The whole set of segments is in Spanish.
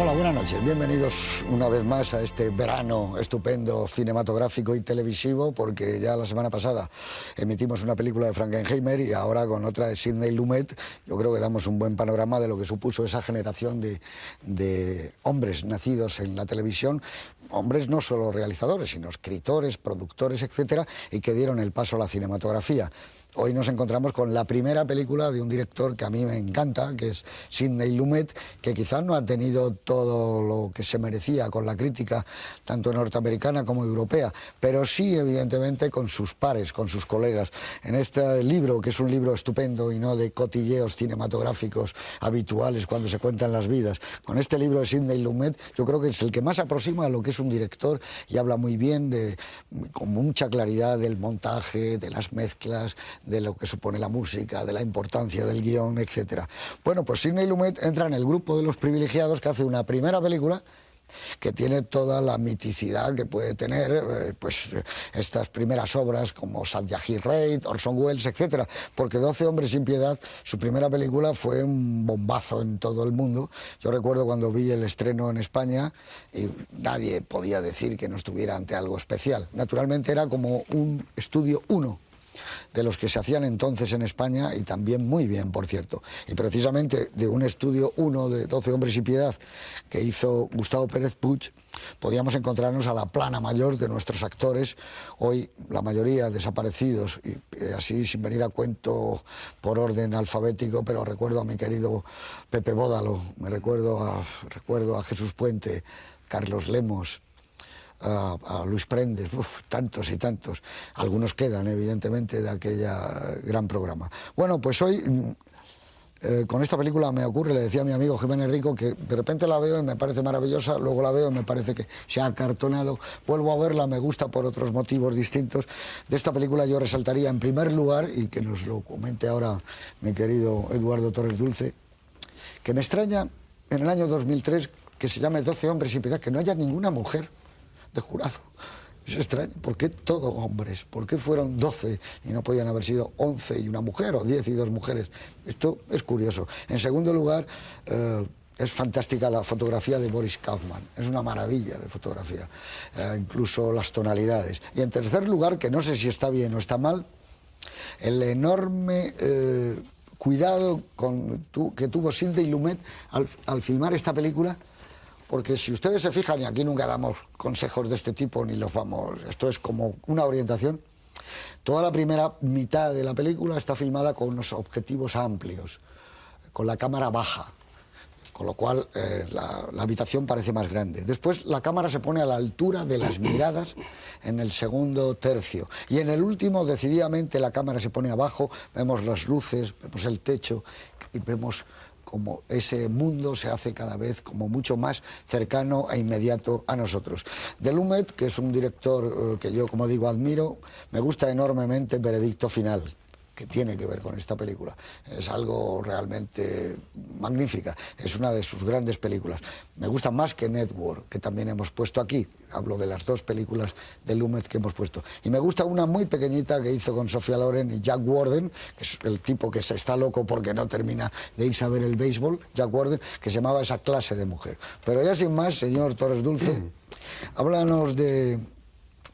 Hola, buenas noches. Bienvenidos una vez más a este verano estupendo cinematográfico y televisivo, porque ya la semana pasada emitimos una película de Frankenheimer y ahora con otra de Sidney Lumet. Yo creo que damos un buen panorama de lo que supuso esa generación de hombres nacidos en la televisión, hombres no solo realizadores, sino escritores, productores, etcétera, y que dieron el paso a la cinematografía. Hoy nos encontramos con la primera película de un director que a mí me encanta, que es Sidney Lumet, que quizás no ha tenido todo lo que se merecía con la crítica, tanto norteamericana como europea, pero sí, evidentemente, con sus pares, con sus colegas. En este libro, que es un libro estupendo y no de cotilleos cinematográficos habituales cuando se cuentan las vidas, con este libro de Sidney Lumet, yo creo que es el que más aproxima a lo que es un director y habla muy bien, con mucha claridad, del montaje, de las mezclas, de lo que supone la música, de la importancia del guión, etc. Bueno, pues Sidney Lumet entra en el grupo de los privilegiados que hace una primera película que tiene toda la miticidad que puede tener estas primeras obras como Satyajit Ray, Orson Welles, etc. Porque 12 hombres sin piedad, su primera película fue un bombazo en todo el mundo. Yo recuerdo cuando vi el estreno en España y nadie podía decir que no estuviera ante algo especial. Naturalmente era como un estudio 1 de los que se hacían entonces en España, y también muy bien, por cierto. Y precisamente de un estudio 1 de 12 hombres y piedad que hizo Gustavo Pérez Puig, podíamos encontrarnos a la plana mayor de nuestros actores, hoy la mayoría desaparecidos, y así sin venir a cuento por orden alfabético, pero recuerdo a mi querido Pepe Bódalo, recuerdo a Jesús Puente, Carlos Lemos, a Luis Prendes, tantos y tantos. Algunos quedan, evidentemente, de aquella gran programa. Bueno, pues hoy, con esta película me ocurre, le decía a mi amigo Jiménez Rico, que de repente la veo y me parece maravillosa, luego la veo y me parece que se ha acartonado, vuelvo a verla, me gusta por otros motivos distintos. De esta película yo resaltaría en primer lugar, y que nos lo comente ahora mi querido Eduardo Torres Dulce, que me extraña en el año 2003 que se llame 12 hombres sin piedad, que no haya ninguna mujer de jurado. Es extraño. ¿Por qué todo hombres? ¿Por qué fueron 12 y no podían haber sido 11 y una mujer, o 10 y 2 mujeres? Esto es curioso. En segundo lugar, es fantástica la fotografía de Boris Kaufman. Es una maravilla de fotografía. Incluso las tonalidades. Y en tercer lugar, que no sé si está bien o está mal, el enorme cuidado que tuvo Sidney Lumet al filmar esta película. Porque si ustedes se fijan, y aquí nunca damos consejos de este tipo, ni los vamos, esto es como una orientación, toda la primera mitad de la película está filmada con unos objetivos amplios, con la cámara baja, con lo cual la habitación parece más grande. Después la cámara se pone a la altura de las miradas en el segundo tercio, y en el último, decididamente, la cámara se pone abajo, vemos las luces, vemos el techo y vemos como ese mundo se hace cada vez como mucho más cercano e inmediato a nosotros. De Lumet, que es un director que yo, como digo, admiro, me gusta enormemente Veredicto Final, que tiene que ver con esta película. Es algo realmente magnífica, es una de sus grandes películas. Me gusta más que Network, que también hemos puesto aquí. Hablo de las dos películas de Lumet que hemos puesto. Y me gusta una muy pequeñita que hizo con Sophia Loren y Jack Warden, que es el tipo que se está loco porque no termina de irse a ver el béisbol, Jack Warden, que se llamaba Esa clase de mujer. Pero ya sin más, señor Torres Dulce, háblanos de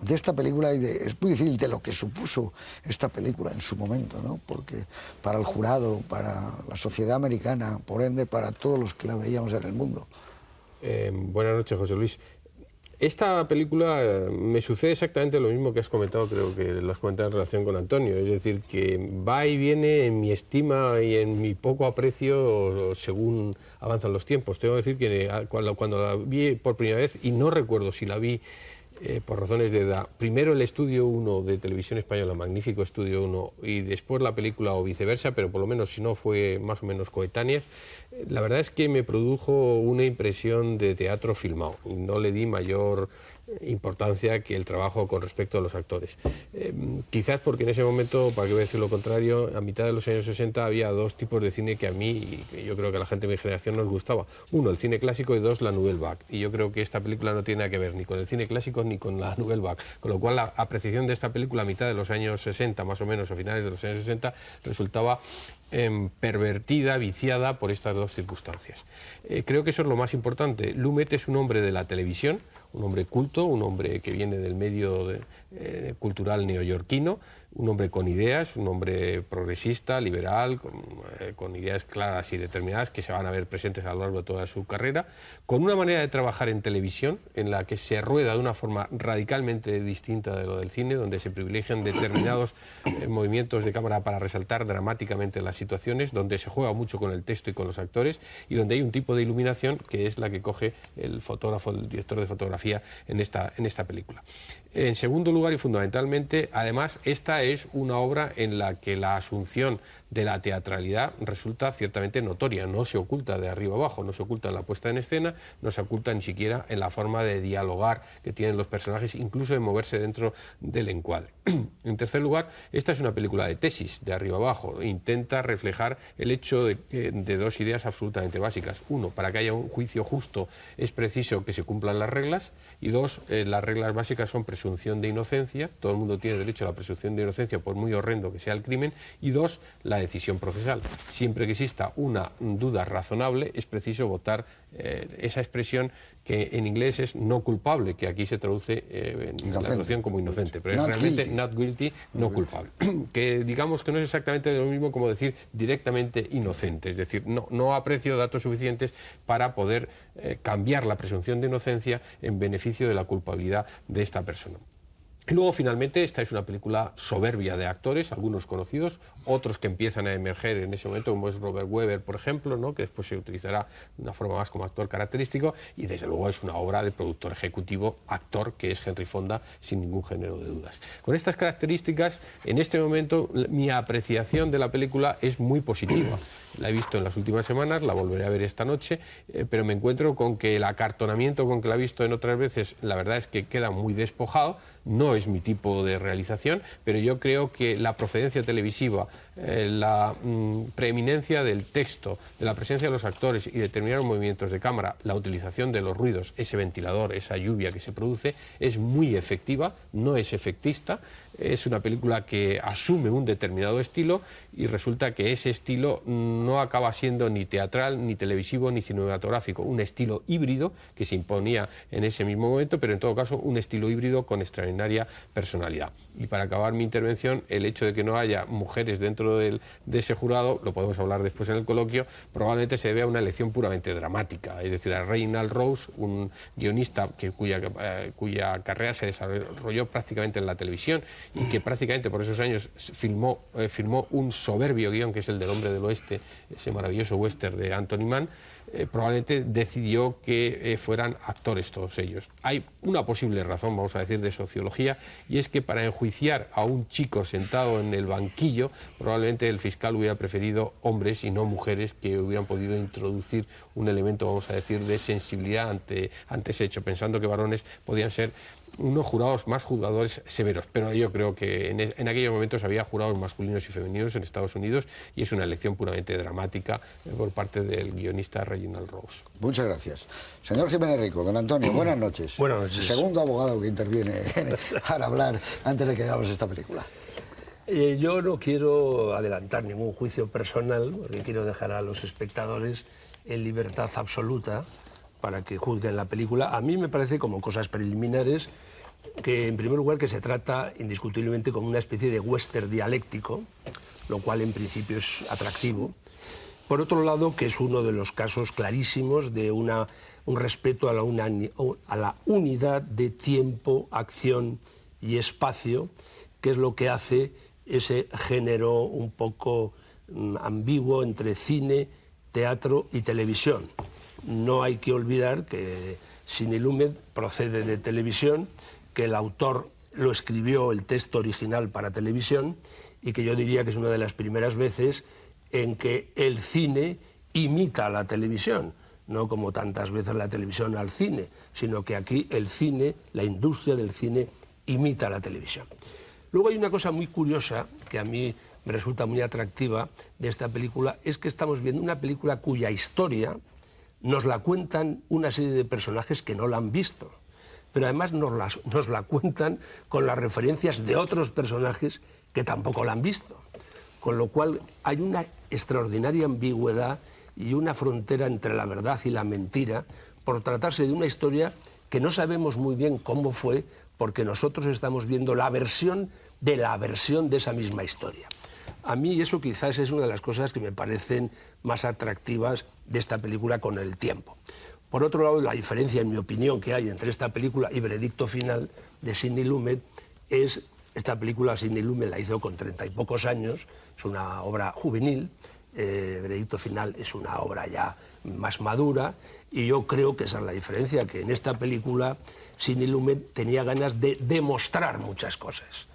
esta película y es muy difícil de lo que supuso esta película en su momento, ¿no? Porque para el jurado, para la sociedad americana, por ende para todos los que la veíamos en el mundo. Buenas noches, José Luis. Esta película me sucede exactamente lo mismo que has comentado, creo que lo has comentado en relación con Antonio, es decir, que va y viene en mi estima y en mi poco aprecio según avanzan los tiempos. Tengo que decir que cuando la vi por primera vez, y no recuerdo si la vi por razones de edad, primero el Estudio 1 de Televisión Española, magnífico Estudio 1, y después la película o viceversa, pero por lo menos si no fue más o menos coetánea, la verdad es que me produjo una impresión de teatro filmado y no le di mayor importancia que el trabajo con respecto a los actores. Quizás porque en ese momento, para qué voy a decir lo contrario, a mitad de los años 60 había dos tipos de cine que a mí, y que yo creo que a la gente de mi generación nos gustaba. Uno, el cine clásico, y dos, la Nouvelle Vague. Y yo creo que esta película no tiene nada que ver ni con el cine clásico ni con la Nouvelle Vague. Con lo cual la apreciación de esta película a mitad de los años 60, más o menos, a finales de los años 60, resultaba pervertida, viciada por estas dos circunstancias. Creo que eso es lo más importante. Lumet es un hombre de la televisión, un hombre culto, un hombre que viene del medio cultural neoyorquino, un hombre con ideas, un hombre progresista, liberal, con ideas claras y determinadas que se van a ver presentes a lo largo de toda su carrera, con una manera de trabajar en televisión en la que se rueda de una forma radicalmente distinta de lo del cine, donde se privilegian determinados movimientos de cámara para resaltar dramáticamente las situaciones, donde se juega mucho con el texto y con los actores, y donde hay un tipo de iluminación que es la que coge el fotógrafo, el director de fotografía en esta película. En segundo lugar y fundamentalmente, además, esta es una obra en la que la asunción de la teatralidad resulta ciertamente notoria, no se oculta de arriba abajo, no se oculta en la puesta en escena, no se oculta ni siquiera en la forma de dialogar que tienen los personajes, incluso de moverse dentro del encuadre. En tercer lugar, esta es una película de tesis, de arriba abajo, intenta reflejar el hecho de dos ideas absolutamente básicas. Uno, para que haya un juicio justo es preciso que se cumplan las reglas, y dos, las reglas básicas son presunción de inocencia, todo el mundo tiene derecho a la presunción de inocencia por muy horrendo que sea el crimen, y dos, la decisión procesal. Siempre que exista una duda razonable es preciso votar esa expresión que en inglés es no culpable, que aquí se traduce en la traducción como inocente, pero es realmente guilty. Not guilty, no culpable. Que digamos que no es exactamente lo mismo como decir directamente inocente, es decir, no aprecio datos suficientes para poder cambiar la presunción de inocencia en beneficio de la culpabilidad de esta persona. Y luego, finalmente, esta es una película soberbia de actores, algunos conocidos, otros que empiezan a emerger en ese momento, como es Robert Webber, por ejemplo, ¿no?, que después se utilizará de una forma más como actor característico, y desde luego es una obra de productor ejecutivo, actor, que es Henry Fonda, sin ningún género de dudas. Con estas características, en este momento, mi apreciación de la película es muy positiva. La he visto en las últimas semanas, la volveré a ver esta noche, pero me encuentro con que el acartonamiento con que la he visto en otras veces, la verdad es que queda muy despojado. No es mi tipo de realización, pero yo creo que la procedencia televisiva, la preeminencia del texto, de la presencia de los actores y determinados movimientos de cámara, la utilización de los ruidos, ese ventilador, esa lluvia que se produce, es muy efectiva, no es efectista. Es una película que asume un determinado estilo y resulta que ese estilo no acaba siendo ni teatral, ni televisivo, ni cinematográfico. Un estilo híbrido que se imponía en ese mismo momento, pero en todo caso un estilo híbrido con extraordinaria personalidad. Y para acabar mi intervención, el hecho de que no haya mujeres dentro de ese jurado, lo podemos hablar después en el coloquio, probablemente se debe a una elección puramente dramática. Es decir, a Reginald Rose, un guionista cuya carrera se desarrolló prácticamente en la televisión, y que prácticamente por esos años firmó un soberbio guión, que es el del Hombre del Oeste, ese maravilloso western de Anthony Mann, probablemente decidió que fueran actores todos ellos. Hay una posible razón, vamos a decir, de sociología, y es que para enjuiciar a un chico sentado en el banquillo, probablemente el fiscal hubiera preferido hombres y no mujeres que hubieran podido introducir un elemento, vamos a decir, de sensibilidad ante ese hecho, pensando que varones podían ser unos jurados más juzgadores severos, pero yo creo que en aquellos momentos había jurados masculinos y femeninos en Estados Unidos, y es una elección puramente dramática por parte del guionista Reginald Rose. Muchas gracias. Señor Jiménez Rico, don Antonio, buenas noches. Buenas noches. Segundo abogado que interviene para hablar antes de que veamos esta película. Yo no quiero adelantar ningún juicio personal, porque quiero dejar a los espectadores en libertad absoluta para que juzguen la película. A mí me parece, como cosas preliminares, que en primer lugar que se trata indiscutiblemente como una especie de western dialéctico, lo cual en principio es atractivo. Por otro lado, que es uno de los casos clarísimos de un respeto a la unidad de tiempo, acción y espacio, que es lo que hace ese género un poco ambiguo entre cine, teatro y televisión. No hay que olvidar que Sidney Lumet procede de televisión, que el autor lo escribió el texto original para televisión, y que yo diría que es una de las primeras veces en que el cine imita a la televisión. no como tantas veces la televisión al cine, sino que aquí el cine, la industria del cine, imita la televisión. Luego hay una cosa muy curiosa que a mí me resulta muy atractiva de esta película, es que estamos viendo una película cuya historia nos la cuentan una serie de personajes que no la han visto, pero además nos la cuentan con las referencias de otros personajes que tampoco la han visto. Con lo cual hay una extraordinaria ambigüedad y una frontera entre la verdad y la mentira, por tratarse de una historia que no sabemos muy bien cómo fue, porque nosotros estamos viendo la versión de esa misma historia. A mí eso quizás es una de las cosas que me parecen más atractivas de esta película con el tiempo. Por otro lado, la diferencia, en mi opinión, que hay entre esta película y Veredicto Final de Sidney Lumet es, esta película Sidney Lumet la hizo con 30 y pocos años, es una obra juvenil, Veredicto Final es una obra ya más madura, y yo creo que esa es la diferencia, que en esta película Sidney Lumet tenía ganas de demostrar muchas cosas,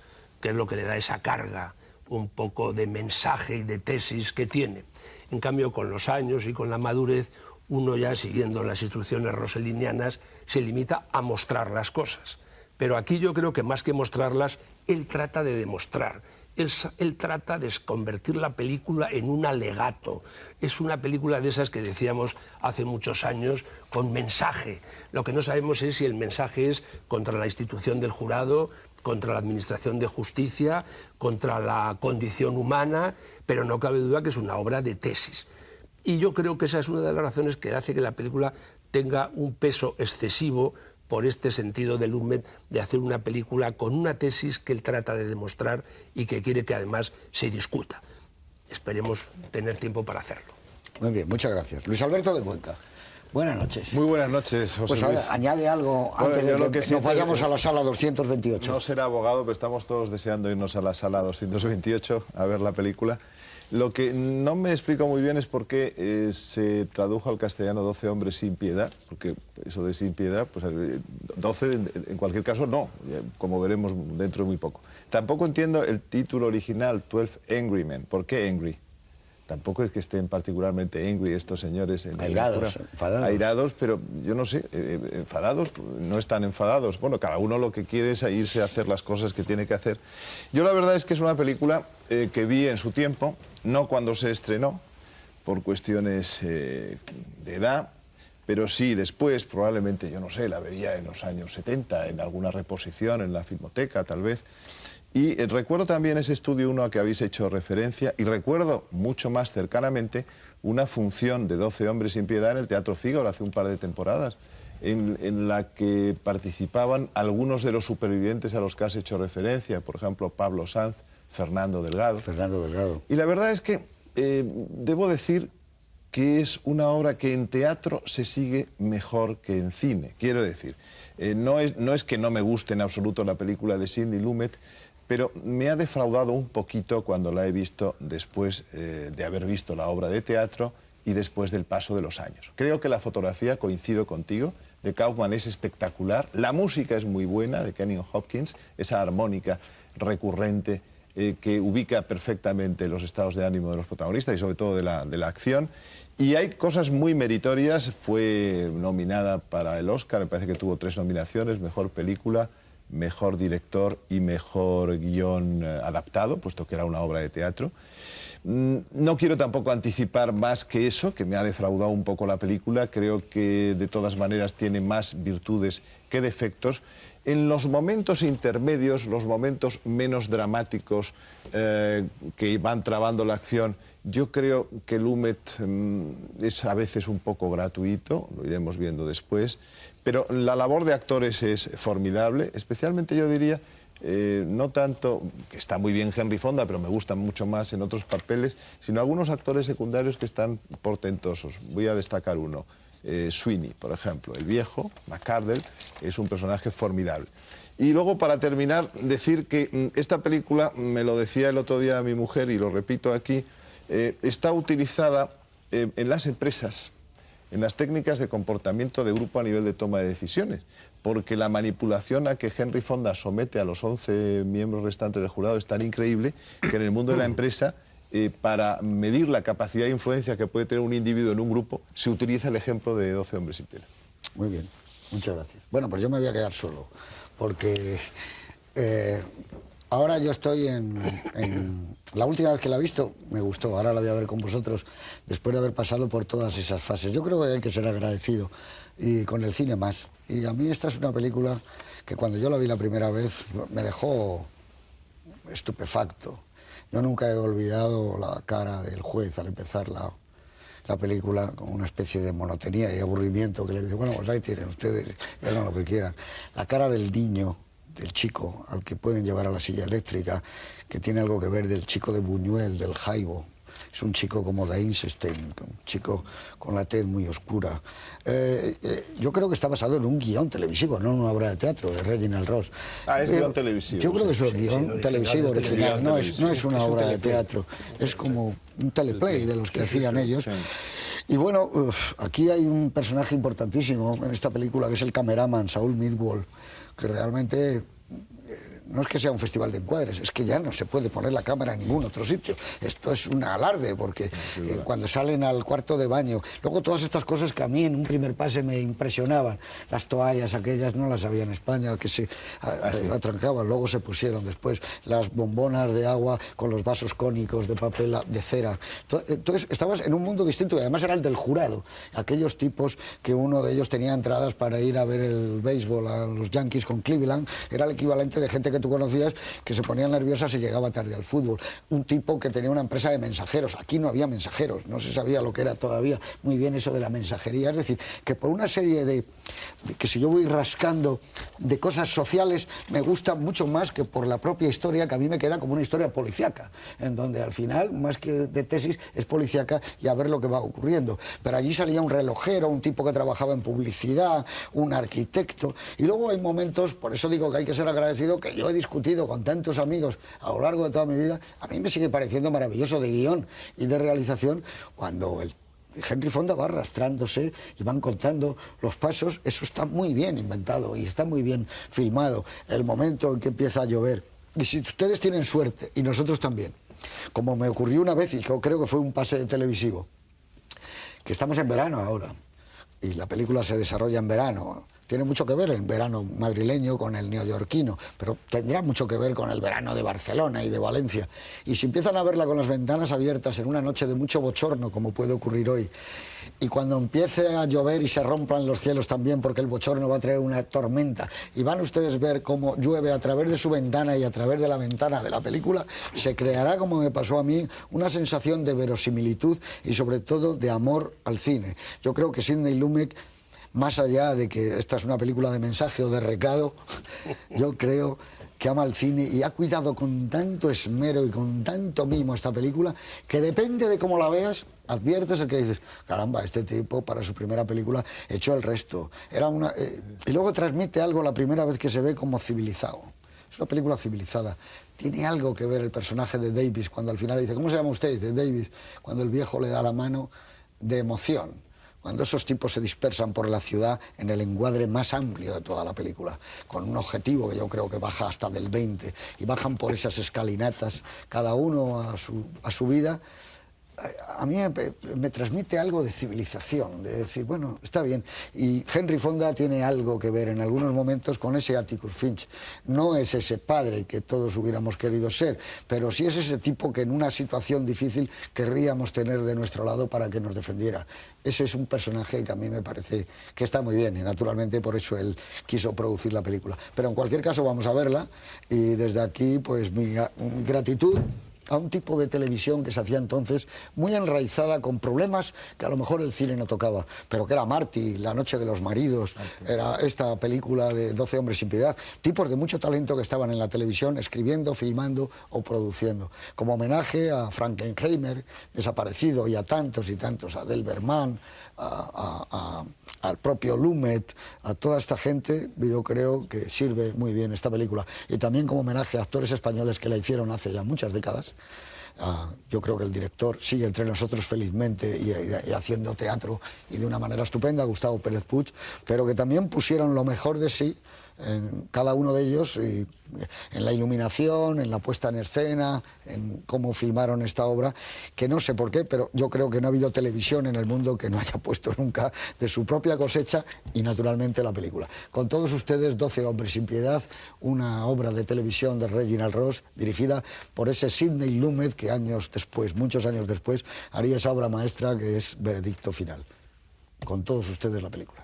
que es lo que le da esa carga un poco de mensaje y de tesis que tiene. En cambio, con los años y con la madurez, uno ya, siguiendo las instrucciones roselinianas, se limita a mostrar las cosas. Pero aquí yo creo que más que mostrarlas, él trata de demostrar. Él trata de convertir la película en un alegato. Es una película de esas que decíamos hace muchos años, con mensaje. Lo que no sabemos es si el mensaje es contra la institución del jurado, contra la administración de justicia, contra la condición humana, pero no cabe duda que es una obra de tesis. Y yo creo que esa es una de las razones que hace que la película tenga un peso excesivo por este sentido de Lumet de hacer una película con una tesis que él trata de demostrar y que quiere que además se discuta. Esperemos tener tiempo para hacerlo. Muy bien, muchas gracias. Luis Alberto de Cuenca. Buenas noches. Muy buenas noches, José Pues Luis. añade algo antes de que nos vayamos a la sala 228. No será abogado, pero estamos todos deseando irnos a la sala 228 a ver la película. Lo que no me explico muy bien es por qué se tradujo al castellano 12 hombres sin piedad, porque eso de sin piedad, pues 12 en cualquier caso no, como veremos dentro de muy poco. Tampoco entiendo el título original, 12 Angry Men. ¿Por qué angry? Tampoco es que estén particularmente angry estos señores. Airados, enfadados. Airados, pero yo no sé, enfadados, no están enfadados. Bueno, cada uno lo que quiere es irse a hacer las cosas que tiene que hacer. Yo la verdad es que es una película que vi en su tiempo, no cuando se estrenó, por cuestiones de edad, pero sí después, probablemente, yo no sé, la vería en los años 70, en alguna reposición, en la Filmoteca, tal vez. Y recuerdo también ese estudio 1 a que habéis hecho referencia, y recuerdo mucho más cercanamente una función de 12 hombres sin piedad en el Teatro Fígaro hace un par de temporadas, en la que participaban algunos de los supervivientes a los que has hecho referencia, por ejemplo, Pablo Sanz, Fernando Delgado. Fernando Delgado. Y la verdad es que debo decir que es una obra que en teatro se sigue mejor que en cine. Quiero decir, no es que no me guste en absoluto la película de Sidney Lumet, pero me ha defraudado un poquito cuando la he visto después de haber visto la obra de teatro y después del paso de los años. Creo que la fotografía, coincido contigo, de Kaufman es espectacular, la música es muy buena, de Kenny Hopkins, esa armónica recurrente que ubica perfectamente los estados de ánimo de los protagonistas y sobre todo de la acción. Y hay cosas muy meritorias, fue nominada para el Oscar, me parece que tuvo 3 nominaciones, mejor película, mejor director y mejor guión adaptado, puesto que era una obra de teatro. No quiero tampoco anticipar más que eso, que me ha defraudado un poco la película. Creo que de todas maneras tiene más virtudes que defectos. En los momentos intermedios, los momentos menos dramáticos que van trabando la acción, yo creo que Lumet es a veces un poco gratuito, lo iremos viendo después, pero la labor de actores es formidable, especialmente yo diría, no tanto, que está muy bien Henry Fonda, pero me gusta mucho más en otros papeles, sino algunos actores secundarios que están portentosos. Voy a destacar uno, Sweeney, por ejemplo, el viejo, McCardle, es un personaje formidable. Y luego, para terminar, decir que esta película, me lo decía el otro día mi mujer y lo repito aquí, está utilizada en las empresas, en las técnicas de comportamiento de grupo a nivel de toma de decisiones, porque la manipulación a que Henry Fonda somete a los 11 miembros restantes del jurado es tan increíble que en el mundo de la empresa para medir la capacidad de influencia que puede tener un individuo en un grupo, se utiliza el ejemplo de 12 hombres sin piedad. Muy bien, muchas gracias. Bueno, pues yo me voy a quedar solo, porque ahora yo estoy en... La última vez que la he visto me gustó, ahora la voy a ver con vosotros después de haber pasado por todas esas fases. Yo creo que hay que ser agradecido, y con el cine más. Y a mí esta es una película que cuando yo la vi la primera vez me dejó estupefacto. Yo nunca he olvidado la cara del juez al empezar la película, con una especie de monotonía y aburrimiento, que le dice, bueno, pues ahí tienen ustedes, y hagan lo que quieran. La cara del niño, del chico al que pueden llevar a la silla eléctrica, que tiene algo que ver del chico de Buñuel, del Jaibo. Es un chico como de Einstein, un chico con la tez muy oscura. Yo creo que está basado en un guión televisivo, no en una obra de teatro, de Reginald Ross. Es guión televisivo. Yo creo que es un guión televisivo original, no es una obra de teatro, es como un teleplay de los que hacían ellos. Y bueno, aquí hay un personaje importantísimo en esta película, que es el cameraman, Saul Midwall, que realmente... No es que sea un festival de encuadres, es que ya no se puede poner la cámara en ningún otro sitio. Esto es un alarde, porque cuando salen al cuarto de baño, luego todas estas cosas que a mí en un primer pase me impresionaban, las toallas aquellas no las había en España, que se atrancaban, luego se pusieron después las bombonas de agua con los vasos cónicos de papel de cera. Entonces estabas en un mundo distinto, y además era el del jurado, aquellos tipos que uno de ellos tenía entradas para ir a ver el béisbol a los Yankees con Cleveland, era el equivalente de gente que tú conocías que se ponían nerviosas y llegaba tarde al fútbol. Un tipo que tenía una empresa de mensajeros. Aquí no había mensajeros, no se sabía lo que era todavía muy bien eso de la mensajería. Es decir, que por una serie de que si yo voy rascando de cosas sociales, me gusta mucho más que por la propia historia, que a mí me queda como una historia policíaca, en donde al final, más que de tesis, es policíaca y a ver lo que va ocurriendo. Pero allí salía un relojero, un tipo que trabajaba en publicidad, un arquitecto, y luego hay momentos, por eso digo que hay que ser agradecido, que yo he discutido con tantos amigos a lo largo de toda mi vida, a mí me sigue pareciendo maravilloso de guión y de realización, cuando Henry Fonda va arrastrándose y van contando los pasos. Eso está muy bien inventado y está muy bien filmado. El momento en que empieza a llover, y si ustedes tienen suerte, y nosotros también, como me ocurrió una vez, y creo que fue un pase televisivo, que estamos en verano ahora, y la película se desarrolla en verano. Tiene mucho que ver el verano madrileño con el neoyorquino, pero tendrá mucho que ver con el verano de Barcelona y de Valencia. Y si empiezan a verla con las ventanas abiertas en una noche de mucho bochorno, como puede ocurrir hoy, y cuando empiece a llover y se rompan los cielos también, porque el bochorno va a traer una tormenta, y van ustedes a ver cómo llueve a través de su ventana y a través de la ventana de la película, se creará, como me pasó a mí, una sensación de verosimilitud y sobre todo de amor al cine. Yo creo que Sidney Lumet, más allá de que esta es una película de mensaje o de recado, yo creo que ama el cine y ha cuidado con tanto esmero y con tanto mimo esta película, que depende de cómo la veas, adviertes el que dices, caramba, este tipo para su primera película echó el resto. Y luego transmite algo la primera vez que se ve como civilizado. Es una película civilizada. Tiene algo que ver el personaje de Davis, cuando al final dice, ¿cómo se llama usted? Dice Davis, cuando el viejo le da la mano, de emoción. Cuando esos tipos se dispersan por la ciudad en el encuadre más amplio de toda la película, con un objetivo que yo creo que baja hasta del 20, y bajan por esas escalinatas, cada uno a su vida, a mí me transmite algo de civilización, de decir, bueno, está bien. Y Henry Fonda tiene algo que ver en algunos momentos con ese Atticus Finch. No es ese padre que todos hubiéramos querido ser, pero sí es ese tipo que en una situación difícil querríamos tener de nuestro lado para que nos defendiera. Ese es un personaje que a mí me parece que está muy bien, y naturalmente por eso él quiso producir la película. Pero en cualquier caso vamos a verla, y desde aquí pues mi gratitud a un tipo de televisión que se hacía entonces muy enraizada, con problemas que a lo mejor el cine no tocaba, pero que era Marty, La noche de los maridos, era esta película de 12 hombres sin piedad, tipos de mucho talento que estaban en la televisión escribiendo, filmando o produciendo. Como homenaje a Frankenheimer, desaparecido, y a tantos y tantos, a Delbert Mann, al propio Lumet, a toda esta gente, yo creo que sirve muy bien esta película. Y también como homenaje a actores españoles que la hicieron hace ya muchas décadas. Yo creo que el director sigue entre nosotros felizmente y haciendo teatro, y de una manera estupenda, Gustavo Pérez Puig, pero que también pusieron lo mejor de sí en cada uno de ellos, y en la iluminación, en la puesta en escena, en cómo filmaron esta obra, que no sé por qué, pero yo creo que no ha habido televisión en el mundo que no haya puesto nunca de su propia cosecha, y naturalmente la película. Con todos ustedes, 12 hombres sin piedad, una obra de televisión de Reginald Ross, dirigida por ese Sidney Lumet que años después, muchos años después, haría esa obra maestra que es Veredicto Final. Con todos ustedes la película.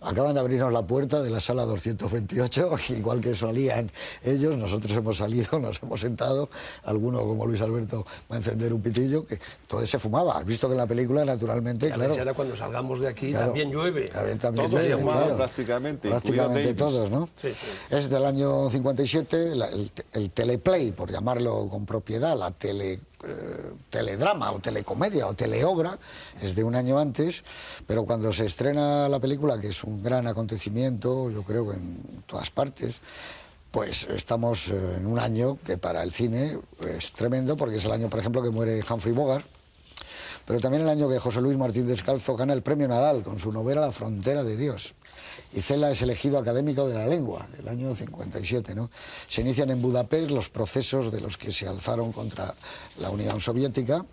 Acaban de abrirnos la puerta de la sala 228, igual que salían ellos, nosotros hemos salido, nos hemos sentado, alguno como Luis Alberto va a encender un pitillo, que todo se fumaba. Has visto que en la película, naturalmente, claro. Ahora cuando salgamos de aquí, claro, también llueve. También Todos llueve, fumaban claro. prácticamente Todos, ¿no? Sí, sí. Es del año 57, el teleplay, por llamarlo con propiedad, la teledrama o telecomedia o teleobra, es de un año antes, pero cuando se estrena la película, que es un gran acontecimiento, yo creo, en todas partes, pues estamos en un año que para el cine es tremendo, porque es el año, por ejemplo, que muere Humphrey Bogart, pero también el año que José Luis Martín Descalzo gana el premio Nadal con su novela La frontera de Dios. Y Cela es elegido académico de la lengua, el año 57, ¿no? Se inician en Budapest los procesos de los que se alzaron contra la Unión Soviética.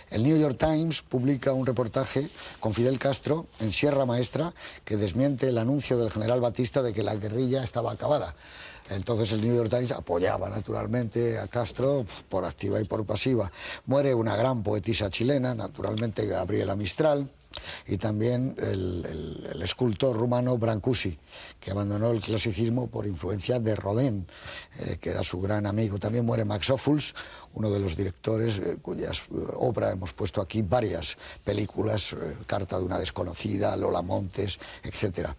El New York Times publica un reportaje con Fidel Castro en Sierra Maestra que desmiente el anuncio del general Batista de que la guerrilla estaba acabada. Entonces el New York Times apoyaba naturalmente a Castro por activa y por pasiva. Muere una gran poetisa chilena, naturalmente Gabriela Mistral, y también el escultor rumano Brancusi, que abandonó el clasicismo por influencia de Rodin, que era su gran amigo. También muere Max Ophuls, uno de los directores cuyas obras hemos puesto aquí varias películas, Carta de una desconocida, Lola Montes, etc.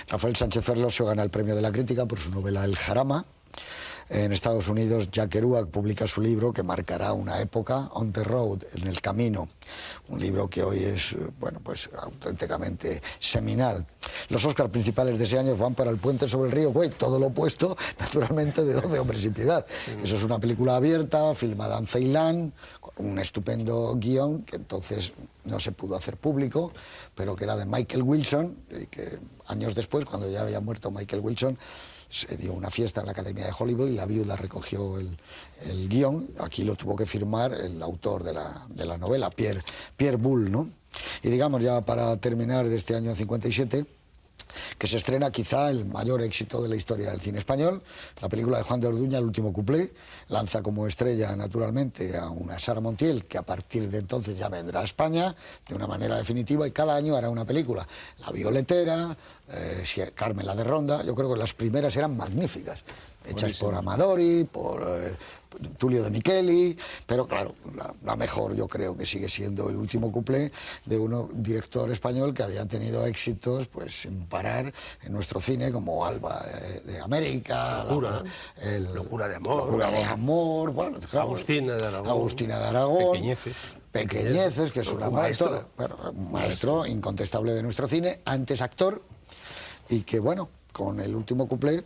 Rafael Sánchez Ferlosio gana el premio de la crítica por su novela El Jarama. En Estados Unidos, Jack Kerouac publica su libro que marcará una época, On the Road, en el camino, un libro que hoy es, bueno, pues auténticamente seminal. Los Oscars principales de ese año van para El puente sobre el río Kwai, todo lo opuesto, naturalmente, de 12 hombres sin piedad. Eso es una película abierta, filmada en Ceilán, con un estupendo guión que entonces no se pudo hacer público, pero que era de Michael Wilson, y que años después, cuando ya había muerto Michael Wilson, se dio una fiesta en la Academia de Hollywood y la viuda recogió el guión. Aquí lo tuvo que firmar el autor de la novela, Pierre Boulle, ¿no? Y digamos, ya para terminar, de este año 57, que se estrena quizá el mayor éxito de la historia del cine español, la película de Juan de Orduña, El último cuplé, lanza como estrella naturalmente a una Sara Montiel, que a partir de entonces ya vendrá a España de una manera definitiva, y cada año hará una película. La Violetera, Carmen la de Ronda, yo creo que las primeras eran magníficas, hechas buenísimo por Amadori, por Tulio de Micheli, pero claro, la mejor yo creo que sigue siendo El último cuplé, de un director español que había tenido éxitos pues sin parar en nuestro cine, como Alba de América, Locura de amor, bueno, Agustina de Aragón, Pequeñeces, que es un maestro incontestable de nuestro cine, antes actor, y que bueno, con El último cuplé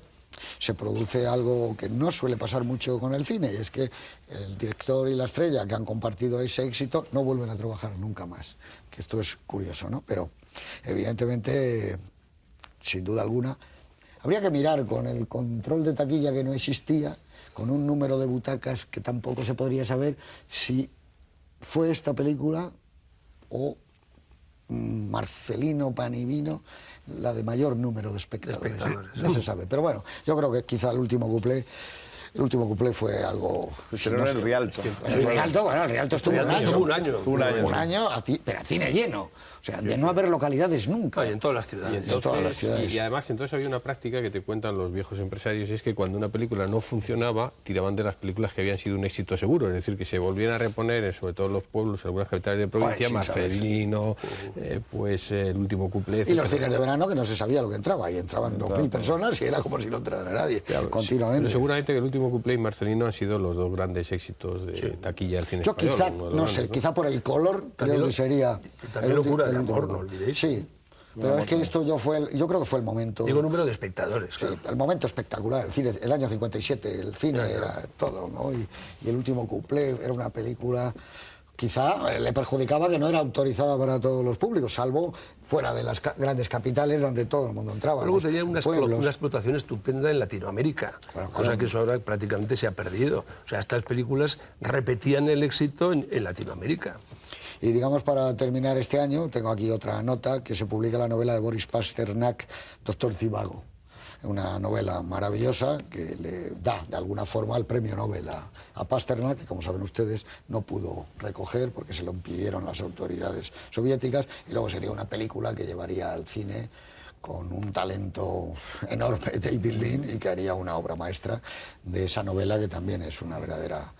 se produce algo que no suele pasar mucho con el cine, y es que el director y la estrella que han compartido ese éxito no vuelven a trabajar nunca más, que esto es curioso, ¿no? Pero evidentemente, sin duda alguna, habría que mirar con el control de taquilla que no existía, con un número de butacas que tampoco se podría saber si fue esta película o Marcelino Panivino la de mayor número de espectadores. No se sabe, pero bueno, yo creo que quizá El último cuplé El último cuplé fue algo... Pero no en el Rialto. El Rialto estuvo un año. Un año. Pero a cine lleno. O sea, de no haber localidades nunca. Y en todas las ciudades. Y, entonces, y además, entonces había una práctica que te cuentan los viejos empresarios, y es que cuando una película no funcionaba, tiraban de las películas que habían sido un éxito seguro, es decir, que se volvían a reponer, sobre todo en los pueblos, en algunas capitales de provincia, Marcelino, pues El último cuplé. Y los cines de verano que no se sabía lo que entraba, y entraban 2.000 personas y era como si no entrara nadie, continuamente. Pero seguramente que El último cuplé y Marcelino han sido los dos grandes éxitos de taquilla del cine Yo español. quizá, no sé, quizá por el color, creo que sería... También Locura de amor, no olvidéis. Sí, pero es que esto yo creo que fue el momento... Digo número de espectadores, claro. Sí, el momento espectacular, el año 57, el cine era todo, ¿no? Y el último cuplé era una película... Quizá le perjudicaba que no era autorizada para todos los públicos, salvo fuera de las grandes capitales donde todo el mundo entraba. Luego tenía una explotación estupenda en Latinoamérica, cosa que eso ahora prácticamente se ha perdido. O sea, estas películas repetían el éxito en Latinoamérica. Y digamos, para terminar este año, tengo aquí otra nota, que se publica la novela de Boris Pasternak, Doctor Zhivago. Una novela maravillosa que le da, de alguna forma, el premio Nobel a Pasternak, que, como saben ustedes, no pudo recoger porque se lo impidieron las autoridades soviéticas, y luego sería una película que llevaría al cine con un talento enorme David Lean, y que haría una obra maestra de esa novela, que también es una verdadera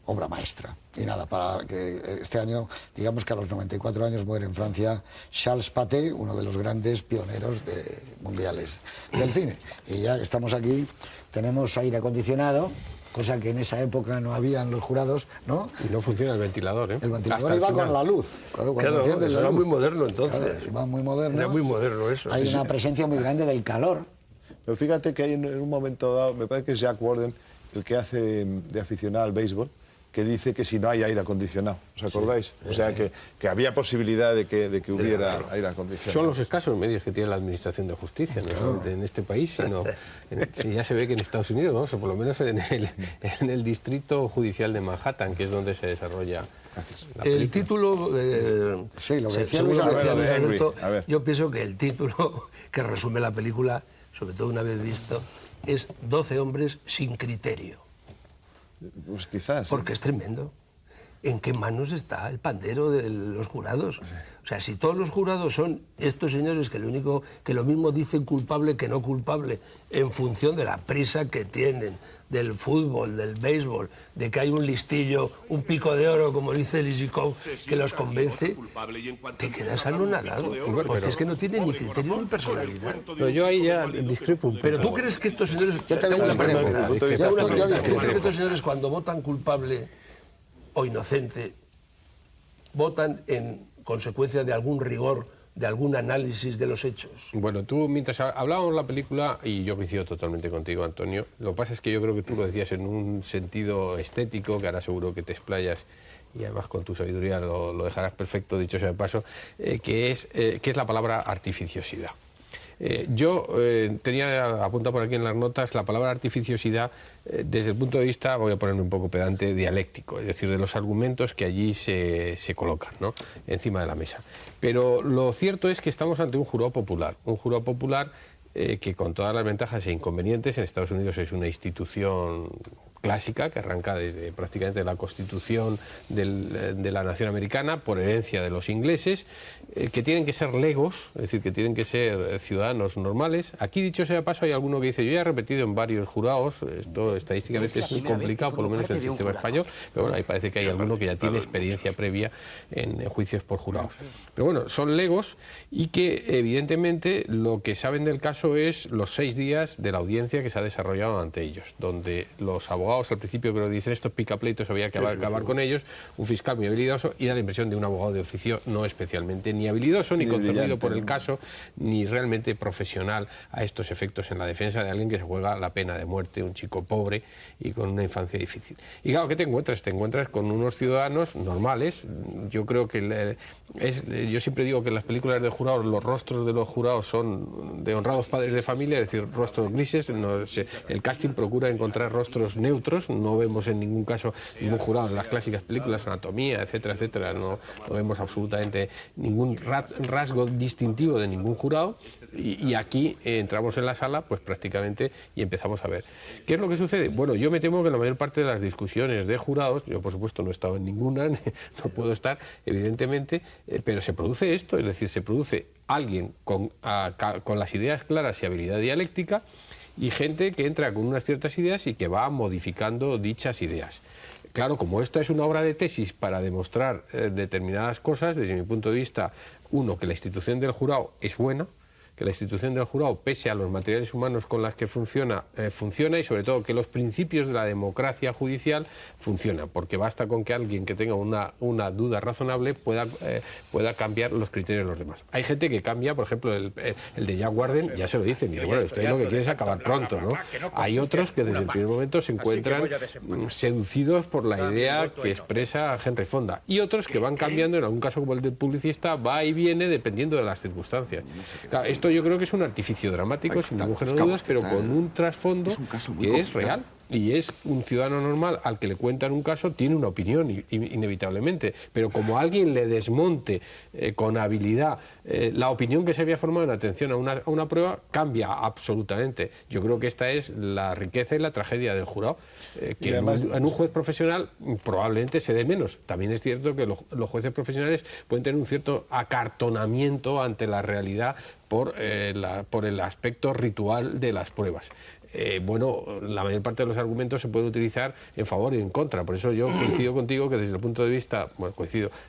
obra maestra. Y nada, para que este año, digamos que a los 94 años muere en Francia Charles Pathé, uno de los grandes pioneros mundiales del cine. Y ya que estamos aquí, tenemos aire acondicionado, cosa que en esa época no había en los jurados, ¿no? Y no funciona el ventilador, ¿eh? El ventilador iba con la luz. Claro, eso era muy moderno entonces. Claro, iba muy moderno. Era muy moderno eso. Hay una presencia muy grande del calor. Pero fíjate que hay en un momento dado, me parece que es Jack Warden, el que hace de aficionado al béisbol, que dice que si no hay aire acondicionado, ¿os acordáis? O sea, que había posibilidad de que hubiera aire acondicionado. Son los escasos medios que tiene la Administración de Justicia, no solamente en este país, sino ya se ve que en Estados Unidos, vamos, o por lo menos en el Distrito Judicial de Manhattan, que es donde se desarrolla la película. El título... Sí, lo que decía Luis Alberto, yo pienso que el título que resume la película, sobre todo una vez visto, es 12 hombres sin criterio. Pues quizás. Porque es tremendo. ¿En qué manos está el pandero de los jurados? O sea, si todos los jurados son estos señores que lo mismo dicen culpable que no culpable, en función de la prisa que tienen, del fútbol, del béisbol, de que hay un listillo, un pico de oro, como dice Lizikov, que los convence, te quedas anonadado, porque es que no tienen ni criterio ni personalidad. Pero yo ahí ya discrepo un poco. Pero tú crees que estos señores... Yo también ¿Tú crees que estos señores, cuando votan culpable o inocente, votan en consecuencia de algún rigor, de algún análisis de los hechos? Bueno, tú, mientras hablábamos la película, y yo coincido totalmente contigo, Antonio, lo que pasa es que yo creo que tú lo decías en un sentido estético, que ahora seguro que te explayas, y además con tu sabiduría lo dejarás perfecto, dicho sea de paso, que es la palabra artificiosidad. Yo tenía apuntado por aquí en las notas la palabra artificiosidad desde el punto de vista, voy a ponerme un poco pedante, dialéctico, es decir, de los argumentos que allí se colocan, ¿no?, encima de la mesa. Pero lo cierto es que estamos ante un jurado popular que, con todas las ventajas e inconvenientes, en Estados Unidos es una institución clásica que arranca desde prácticamente la Constitución de la nación americana, por herencia de los ingleses, que tienen que ser legos, es decir, que tienen que ser ciudadanos normales. Aquí, dicho sea de paso, hay alguno que dice, yo ya he repetido en varios jurados, esto estadísticamente es muy complicado, por lo menos en el sistema español, pero bueno, ahí parece que hay alguno que ya tiene experiencia previa en juicios por jurados. Pero bueno, son legos, y que evidentemente lo que saben del caso es los 6 días de la audiencia que se ha desarrollado ante ellos, donde los abogados al principio que lo dicen, estos picapleitos había que acabar con ellos, un fiscal muy habilidoso, y da la impresión de un abogado de oficio no especialmente ni habilidoso, ni concernido por el caso, ni realmente profesional a estos efectos en la defensa de alguien que se juega la pena de muerte, un chico pobre y con una infancia difícil. Y claro, ¿qué te encuentras? Te encuentras con unos ciudadanos normales. Yo creo que yo siempre digo que en las películas de jurados los rostros de los jurados son de honrados padres de familia, es decir, rostros grises. El casting procura encontrar rostros neutros nosotros, no vemos en ningún caso ningún jurado en las clásicas películas, Anatomía, etcétera, etcétera, no vemos absolutamente ningún rasgo distintivo de ningún jurado, y aquí entramos en la sala pues prácticamente y empezamos a ver. ¿Qué es lo que sucede? Bueno, yo me temo que la mayor parte de las discusiones de jurados, yo por supuesto no he estado en ninguna, no puedo estar, evidentemente, pero se produce esto, es decir, se produce alguien con las ideas claras y habilidad dialéctica, y gente que entra con unas ciertas ideas y que va modificando dichas ideas. Claro, como esto es una obra de tesis para demostrar determinadas cosas, desde mi punto de vista, uno, que la institución del jurado es buena, que la institución del jurado, pese a los materiales humanos con los que funciona, y sobre todo que los principios de la democracia judicial funcionan, porque basta con que alguien que tenga una duda razonable pueda cambiar los criterios de los demás. Hay gente que cambia, por ejemplo, el de Jack Warden, ya se lo dicen, y dice, bueno, usted lo que quiere es acabar pronto, ¿no? Hay otros que desde el primer momento se encuentran seducidos por la idea que expresa Henry Fonda, y otros que van cambiando, en algún caso como el del publicista, va y viene dependiendo de las circunstancias. Claro, esto yo creo que es un artificio dramático, sin ningún género de dudas, pero con un trasfondo que es real. Y es un ciudadano normal al que le cuentan un caso, tiene una opinión inevitablemente, pero como alguien le desmonte con habilidad la opinión que se había formado en atención a una prueba, cambia absolutamente. Yo creo que esta es la riqueza y la tragedia del jurado, que además, en un juez profesional probablemente se dé menos. También es cierto que los jueces profesionales pueden tener un cierto acartonamiento ante la realidad por el aspecto ritual de las pruebas. Bueno, la mayor parte de los argumentos se pueden utilizar en favor y en contra. Por eso yo coincido contigo que desde el punto de vista, bueno,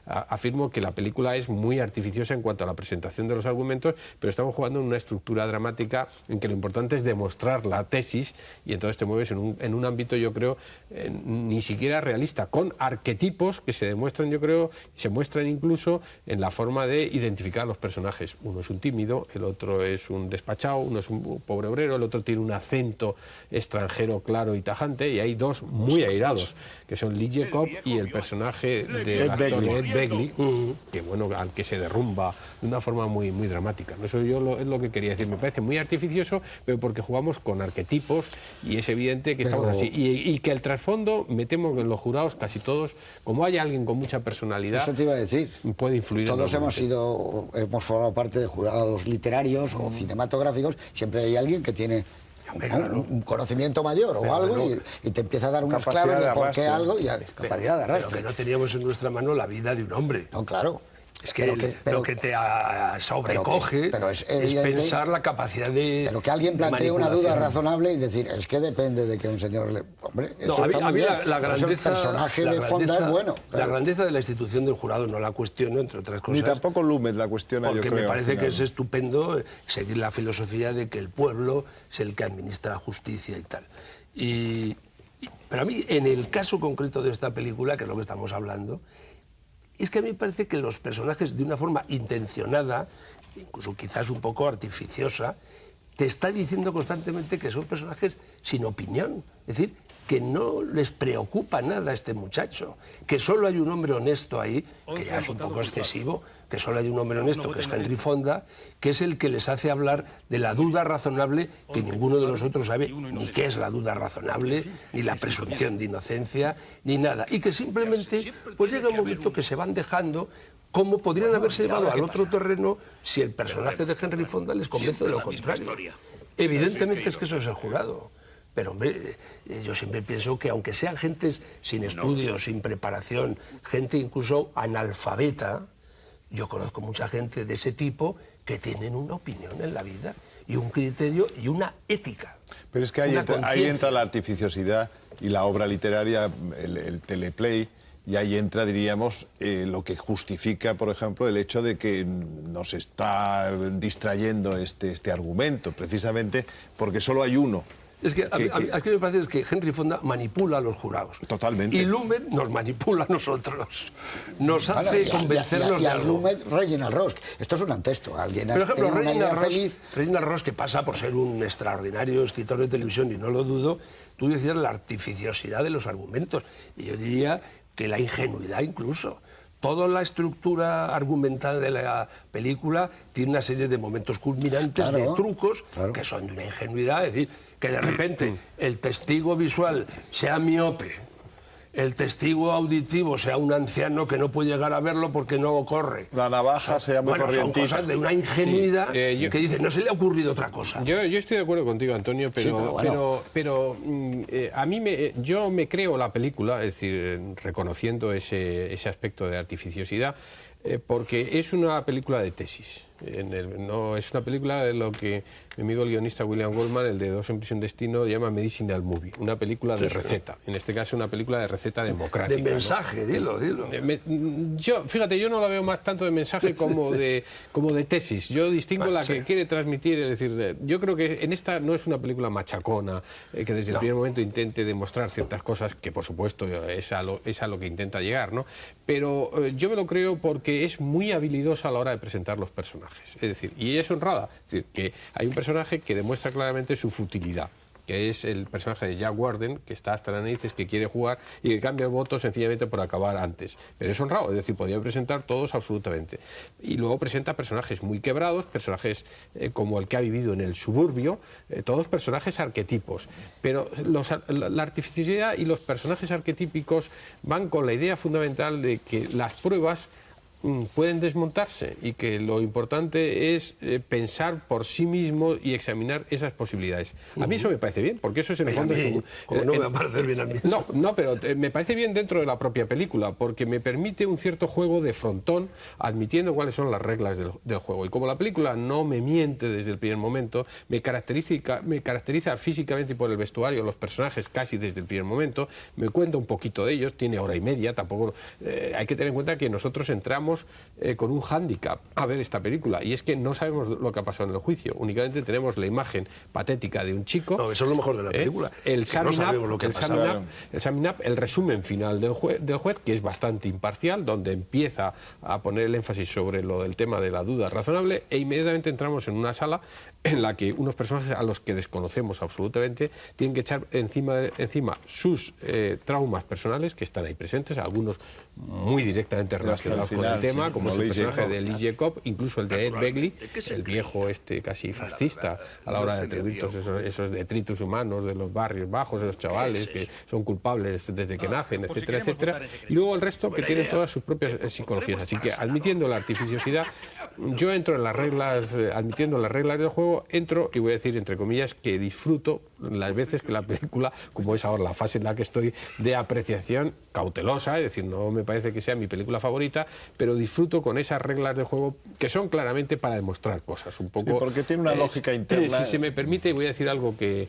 afirmo que la película es muy artificiosa en cuanto a la presentación de los argumentos, pero estamos jugando en una estructura dramática en que lo importante es demostrar la tesis, y entonces te mueves en un ámbito, yo creo, ni siquiera realista, con arquetipos que se demuestran, yo creo, se muestran incluso en la forma de identificar a los personajes. Uno es un tímido, el otro es un despachado, uno es un pobre obrero, el otro tiene un acento extranjero claro y tajante, y hay dos muy airados, que son Lee Jacob y el personaje del actor Ed Begley, que bueno, al que se derrumba de una forma muy, muy dramática. Eso es lo que quería decir. Me parece muy artificioso, pero porque jugamos con arquetipos, y es evidente que estamos así. Y que el trasfondo, me temo que en los jurados, casi todos, como hay alguien con mucha personalidad, eso te iba a decir, puede influir. Todos hemos formado parte de jurados literarios o cinematográficos, siempre hay alguien que tiene un conocimiento mayor o algo, y te empieza a dar unas claves de por qué algo, y capacidad de arrastre. Pero que no teníamos en nuestra mano la vida de un hombre. No, claro. Es que lo que te sobrecoge es pensar la capacidad de. Pero que alguien plantee una duda razonable y decir, es que depende de que un señor le. Hombre, eso está muy bien. La grandeza, el personaje de Fonda es bueno. La grandeza de la institución del jurado no la cuestiono, entre otras cosas. Ni tampoco Lumet la cuestiona, yo creo. Porque me parece que es estupendo seguir la filosofía de que el pueblo es el que administra la justicia y tal. Pero a mí, en el caso concreto de esta película, que es lo que estamos hablando, es que a mí me parece que los personajes, de una forma intencionada, incluso quizás un poco artificiosa, te está diciendo constantemente que son personajes sin opinión. Es decir, que no les preocupa nada a este muchacho, que solo hay un hombre honesto ahí, que ya es un poco excesivo, que solo hay un hombre honesto, que es Henry Fonda, que es el que les hace hablar de la duda razonable, que ninguno de nosotros sabe ni qué es la duda razonable, ni la presunción de inocencia, ni nada. Y que simplemente pues llega un momento que se van dejando, como podrían haberse llevado al otro terreno si el personaje de Henry Fonda les convence de lo contrario. Evidentemente es que eso es el jurado. Pero, hombre, yo siempre pienso que aunque sean gentes sin estudios, sin preparación, gente incluso analfabeta, yo conozco mucha gente de ese tipo que tienen una opinión en la vida y un criterio y una ética. Pero es que ahí entra la artificiosidad y la obra literaria, el teleplay, y ahí entra, diríamos, lo que justifica, por ejemplo, el hecho de que nos está distrayendo este argumento, precisamente porque solo hay uno. Es que a mí me parece que Henry Fonda manipula a los jurados. Totalmente. Y Lumet nos manipula a nosotros. Nos hace convencernos de algo. Y a Lumet, Reginald Ross. Esto es un antexto. Alguien Por ejemplo, Reginald Ross, que pasa por ser un extraordinario escritor de televisión, y no lo dudo, tú decías la artificiosidad de los argumentos. Y yo diría que la ingenuidad incluso. toda la estructura argumental de la película tiene una serie de momentos culminantes, de trucos, que son de una ingenuidad, es decir, que de repente el testigo visual sea miope, el testigo auditivo sea un anciano que no puede llegar a verlo porque no corre. La navaja sea muy corrientita. Son cosas de una ingenuidad que dice, no se le ha ocurrido otra cosa. Yo estoy de acuerdo contigo, Antonio, pero a mí yo me creo la película, es decir, reconociendo ese aspecto de artificiosidad, porque es una película de tesis. No es una película de lo que mi amigo el guionista William Goldman, el de Dos hombres y un destino, llama medicinal movie, una película de receta. En este caso, una película de receta democrática. De mensaje, ¿no? dilo. Fíjate, yo no la veo más tanto de mensaje como de tesis. Yo distingo la que quiere transmitir, es decir, yo creo que en esta no es una película machacona, que desde el primer momento intente demostrar ciertas cosas, que por supuesto es a lo que intenta llegar, ¿no? Pero yo me lo creo porque es muy habilidosa a la hora de presentar los personajes. Es decir, y ella es honrada. Es decir, que hay un personaje que demuestra claramente su futilidad, que es el personaje de Jack Warden, que está hasta las narices, que quiere jugar y que cambia el voto sencillamente por acabar antes. Pero es honrado, es decir, podría presentar todos absolutamente. Y luego presenta personajes muy quebrados, personajes como el que ha vivido en el suburbio, todos personajes arquetipos. Pero la artificiosidad y los personajes arquetípicos van con la idea fundamental de que las pruebas pueden desmontarse y que lo importante es pensar por sí mismo y examinar esas posibilidades. A mí eso me parece bien, porque eso es en el fondo... Como no me va a parecer bien a mí. No, pero me parece bien dentro de la propia película, porque me permite un cierto juego de frontón, admitiendo cuáles son las reglas del juego. Y como la película no me miente desde el primer momento, me caracteriza físicamente y por el vestuario, los personajes casi desde el primer momento, me cuenta un poquito de ellos, tiene hora y media, tampoco... hay que tener en cuenta que nosotros entramos con un hándicap a ver esta película, y es que no sabemos lo que ha pasado en el juicio, únicamente tenemos la imagen patética de un chico. No, eso es lo mejor de la película. El summing up, el resumen final del juez, que es bastante imparcial, donde empieza a poner el énfasis sobre lo del tema de la duda razonable, e inmediatamente entramos en una sala en la que unos personajes a los que desconocemos absolutamente tienen que echar encima sus traumas personales que están ahí presentes, algunos muy directamente relacionados con el tema, como es el personaje de Lee Jacob, incluso el de Ed Begley, el viejo casi fascista a la hora de atribuir todos esos detritus humanos de los barrios bajos, de los chavales que son culpables desde que nacen, etcétera, etcétera, y luego el resto que tienen todas sus propias psicologías. Así que, admitiendo la artificiosidad, yo entro en las reglas, admitiendo las reglas del juego, entro, y voy a decir entre comillas, que disfruto las veces que la película, como es ahora la fase en la que estoy de apreciación cautelosa, es decir, no me parece que sea mi película favorita, pero disfruto con esas reglas de juego que son claramente para demostrar cosas, un poco... Sí, porque tiene una lógica interna. Si se me permite, voy a decir algo que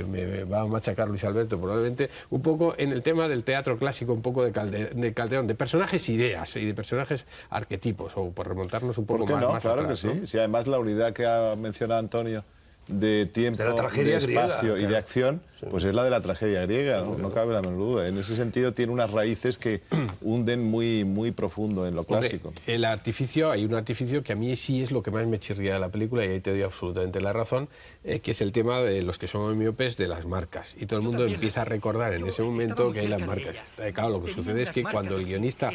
me va a machacar Luis Alberto probablemente, un poco en el tema del teatro clásico, un poco de Calderón, de personajes ideas y de personajes arquetipos, o por remontarnos un poco más claro atrás, que sí. ¿no? Si además la unidad que ha mencionado Antonio de tiempo, de espacio griega, y de acción, pues es la de la tragedia griega, no cabe la menor duda. En ese sentido tiene unas raíces que hunden muy, muy profundo en lo clásico. Hay un artificio que a mí sí es lo que más me chirría de la película, y ahí te doy absolutamente la razón, que es el tema de los que son miopes, de las marcas. Y todo el mundo empieza a recordar en ese momento que hay las marcas. Claro, lo que sucede es que cuando el guionista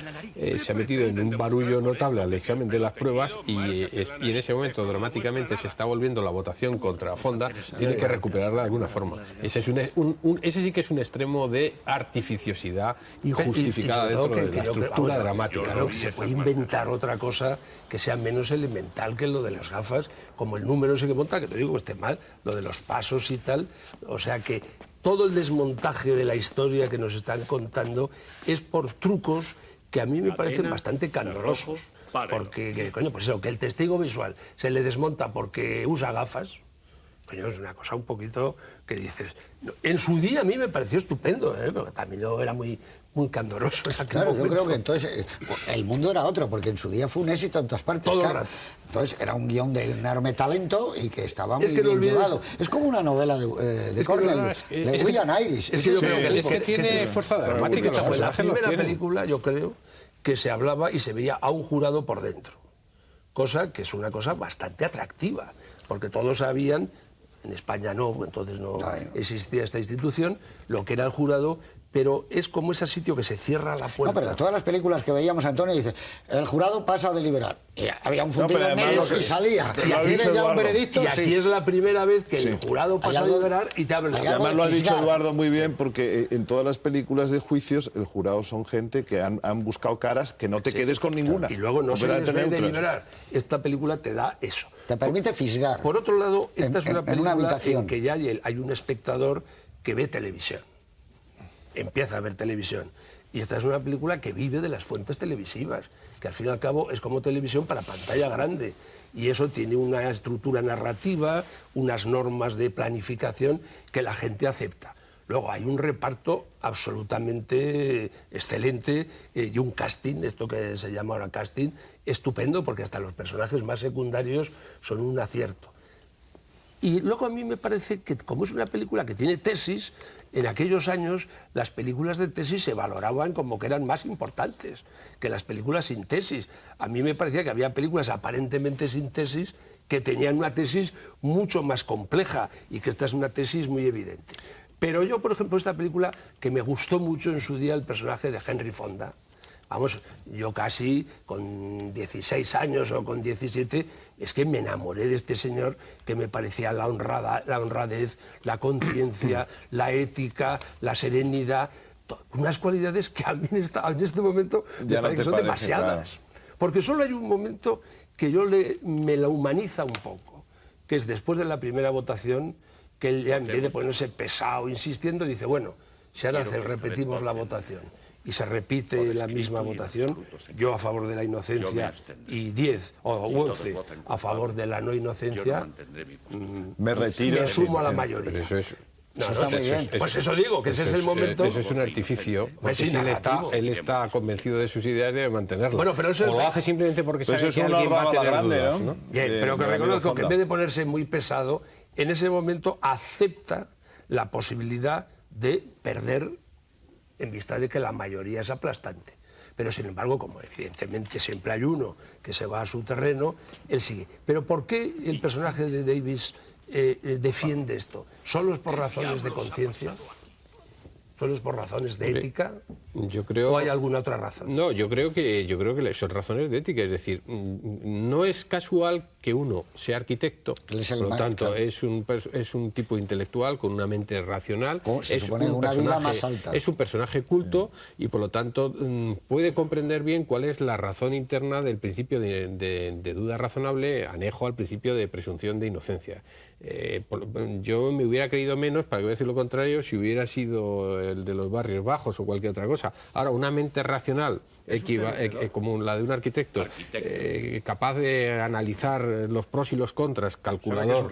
se ha metido en un barullo notable al examen de las pruebas y en ese momento dramáticamente se está volviendo la votación contra Fonda, tiene que recuperarla de alguna forma. Ese sí que es un extremo de artificiosidad injustificada dentro de la estructura dramática. Yo creo que se puede inventar otra cosa que sea menos elemental que lo de las gafas, como el número ese que monta, que no digo que esté mal, lo de los pasos y tal. O sea que todo el desmontaje de la historia que nos están contando es por trucos que a mí me parecen bastante candorosos. Porque, pues eso, que el testigo visual se le desmonta porque usa gafas, coño, es una cosa un poquito que dices... En su día a mí me pareció estupendo, pero también yo era muy candoroso en aquel Claro, momento. yo creo que entonces el mundo era otro, porque en su día fue un éxito en todas partes. Todo el claro. rato. Entonces era un guión de enorme talento y que estaba muy Es que bien no olvides- llevado. Es como una novela de Cornell, de William Iris. Es que yo creo que Es que tiene fuerza dramática. esta los fue la personajes los primera tienen. película, yo creo, que se hablaba y se veía a un jurado por dentro. Cosa que es una cosa bastante atractiva, porque todos sabían, en España no, entonces no existía esta institución, lo que era el jurado pero es como ese sitio que se cierra la puerta. No, pero todas las películas que veíamos, Antonio, dice, el jurado pasa a deliberar. Y había un fundido pero negro además y salía. lo ha ¿Tienes dicho ya un Eduardo. veredicto? Y aquí Sí. es la primera vez que el jurado pasa a algo- deliberar y te abre la hay Y puerta. algo además lo ha dicho fiscal. Eduardo muy bien, porque en todas las películas de juicios el jurado son gente que han buscado caras que no te quedes con ninguna. Y luego no se les Completamente ve neutras. deliberar. Esta película te da eso. Te permite fisgar. Por otro lado, esta es una en película habitación. en que ya hay un espectador que ve televisión. Empieza a ver televisión. Y esta es una película que vive de las fuentes televisivas, que al fin y al cabo es como televisión para pantalla grande. Y eso tiene una estructura narrativa, unas normas de planificación que la gente acepta. Luego hay un reparto absolutamente excelente y un casting, esto que se llama ahora casting, estupendo, porque hasta los personajes más secundarios son un acierto. Y luego a mí me parece que, como es una película que tiene tesis, en aquellos años las películas de tesis se valoraban como que eran más importantes que las películas sin tesis. A mí me parecía que había películas aparentemente sin tesis que tenían una tesis mucho más compleja y que esta es una tesis muy evidente. Pero yo, por ejemplo, esta película que me gustó mucho en su día el personaje de Henry Fonda. Vamos, yo casi con 16 años o con 17, es que me enamoré de este señor que me parecía la honradez, la conciencia, la ética, la serenidad, unas cualidades que a mí en este momento me Ya no parece que te son parece, demasiadas. claro. Porque solo hay un momento que me la humaniza un poco, que es después de la primera votación, que él ya en vez de ponerse pesado, insistiendo, dice, bueno, si ahora repetimos la votación y se repite la misma votación, yo a favor de la inocencia y 10 o 11 a favor de la no inocencia, Me retiro. me sumo a la Pero mayoría. eso es... No, Eso está muy bien. Pues eso digo, que ese es el momento. Eso es un artificio, porque Sí, si narrativo. él está convencido de sus ideas, debe mantenerlas. Bueno, pero eso o es- lo hace simplemente porque Pero sabe eso que es una alguien va a bala tener grande, dudas, ¿no? ¿no? Bien, pero que de reconozco que en Fonda. vez de ponerse muy pesado, en ese momento acepta la posibilidad de perder en vista de que la mayoría es aplastante. Pero sin embargo, como evidentemente siempre hay uno que se va a su terreno, él sigue. Pero ¿por qué el personaje de Davis defiende esto? ¿Solo es por razones de conciencia? ¿Solo es por razones de ética? Yo creo... ¿O hay alguna otra razón? No, yo creo que son razones de ética, es decir, no es casual que uno sea arquitecto, Él es el por lo más, tanto claro. es un tipo intelectual con una mente racional, Se es supone una vida más alta. es un personaje culto y por lo tanto puede comprender bien cuál es la razón interna del principio de duda razonable, anejo al principio de presunción de inocencia. Yo me hubiera creído menos, para que decir lo contrario, si hubiera sido el de los barrios bajos o cualquier otra cosa. Ahora, una mente racional como la de un arquitecto, capaz de analizar los pros y los contras, calculador,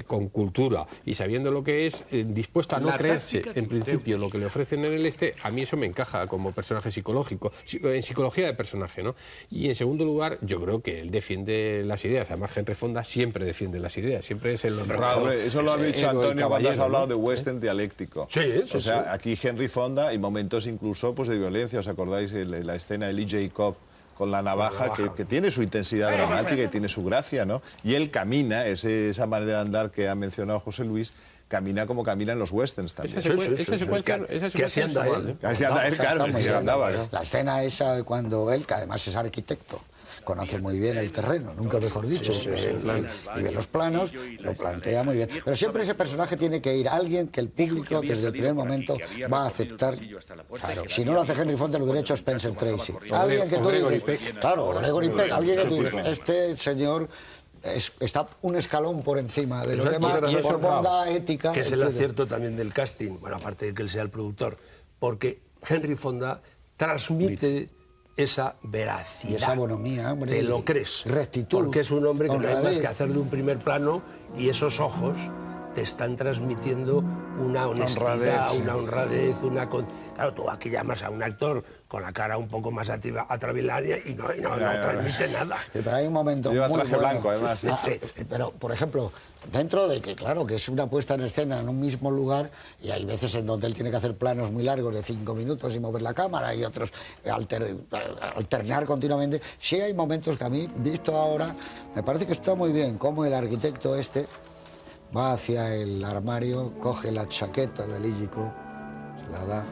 con cultura y sabiendo lo que es, dispuesto a no creerse en principio lo que le ofrecen en el a mí eso me encaja como personaje psicológico, en psicología de personaje, ¿no? Y en segundo lugar, yo creo que él defiende las ideas, además Henry Fonda siempre defiende las ideas, siempre es el honrado. Hombre, eso lo ha dicho héroe, Antonio cuando has caballero, hablado ¿no? de western dialéctico. Sí, sí, o sea, sí. aquí Henry Fonda y momentos incluso pues, de violencia. ¿Os acordáis la escena de Lee Jacob con la navaja, que tiene su intensidad dramática y tiene su gracia, ¿no? Y él camina, esa manera de andar que ha mencionado José Luis, camina como camina en los westerns también. Esa secuencia que así anda está él. mal, ¿eh? Así anda él, Está claro, muy así bien. andaba, ¿no? La escena esa cuando él, que además es arquitecto, conoce muy bien el terreno, nunca mejor dicho, y ve los planos, lo plantea muy bien. Pero siempre ese personaje tiene que ir alguien que el público desde el primer momento va a aceptar. Si no lo hace Henry Fonda, lo hubiera hecho Spencer Tracy. Alguien que tú dices, claro, Gregory Peck, alguien que tú dices, este señor está un escalón por encima de los Exacto. demás, Y eso, por bondad, ética. que es el etcétera. acierto también del casting, bueno, aparte de que él sea el productor, porque Henry Fonda transmite esa veracidad. Y esa bonomía, hombre, Te lo crees. rectitud, Porque es un hombre que no hay más honradez. que hacerle un primer plano y esos ojos te están transmitiendo una honestidad, Honradez, sí. una honradez, Claro, tú aquí llamas a un actor con la cara un poco más atravilaria y no transmite nada. Sí, pero hay un momento Lleva muy traje bueno. blanco, además, sí. Pero, por ejemplo, dentro de que, claro, que es una puesta en escena en un mismo lugar y hay veces en donde él tiene que hacer planos muy largos de 5 minutos y mover la cámara y otros alternar continuamente, sí hay momentos que a mí, visto ahora, me parece que está muy bien, como el arquitecto este va hacia el armario, coge la chaqueta del Illico, se la da,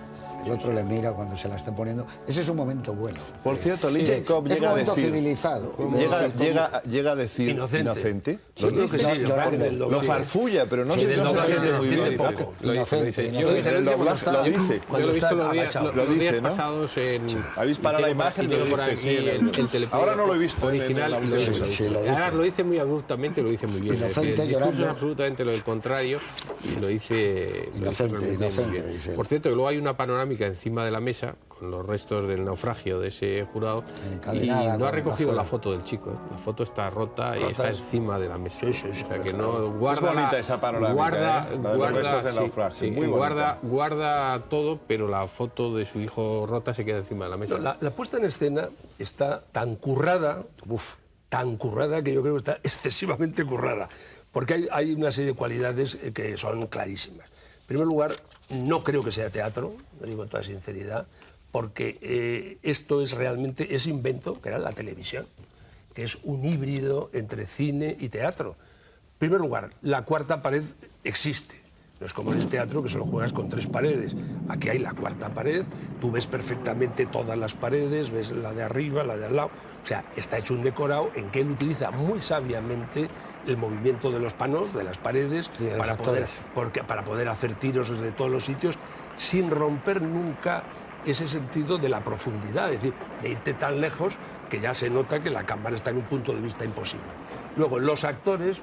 el otro le mira cuando se la está poniendo. Ese es un momento bueno. Por cierto, Lee Jacob es un llega a momento decir... civilizado. Llega a decir inocente. Yo creo que sí, llorando. Lo farfulla, pero no sé si doblaje se entiende muy bien. poco. Inocente. Yo En el doblaje lo dice. Yo lo he visto los Lo días dice, ¿no? pasados en... Habéis parado la imagen, y tengo por lo dice, aquí sí, el teleplay ahora no lo he visto original. en y la lo dice. televisión. Sí, lo dice. Además, lo dice muy abruptamente, lo dice muy bien. Inocente, el discurso llorando. es absolutamente lo del contrario y lo dice Inocente, realmente inocente, muy bien. dice él. Por cierto, que luego hay una panorámica encima de la mesa con los restos del naufragio de ese jurado y Encadenada no ha con recogido la la foto del chico. La foto está rota y está encima de la mesa. Sí, sí, sí, O sea que claro. no guarda. Es bonita esa panorámica, Guarda, ¿eh? La de los restos del naufragio, muy bonita. guarda todo, pero la foto de su hijo rota se queda encima de la mesa. La puesta en escena está tan currada, que yo creo que está excesivamente currada, porque hay una serie de cualidades que son clarísimas. En primer lugar, no creo que sea teatro, lo digo con toda sinceridad, porque esto es realmente ese invento que era la televisión, que es un híbrido entre cine y teatro. En primer lugar, la cuarta pared existe. No es como en el teatro que solo juegas con 3 paredes. Aquí hay la cuarta pared, tú ves perfectamente todas las paredes, ves la de arriba, la de al lado. O sea, está hecho un decorado en que él utiliza muy sabiamente el movimiento de los panos, de las paredes, para poder hacer tiros desde todos los sitios sin romper nunca ese sentido de la profundidad, es decir, de irte tan lejos que ya se nota que la cámara está en un punto de vista imposible. Luego, los actores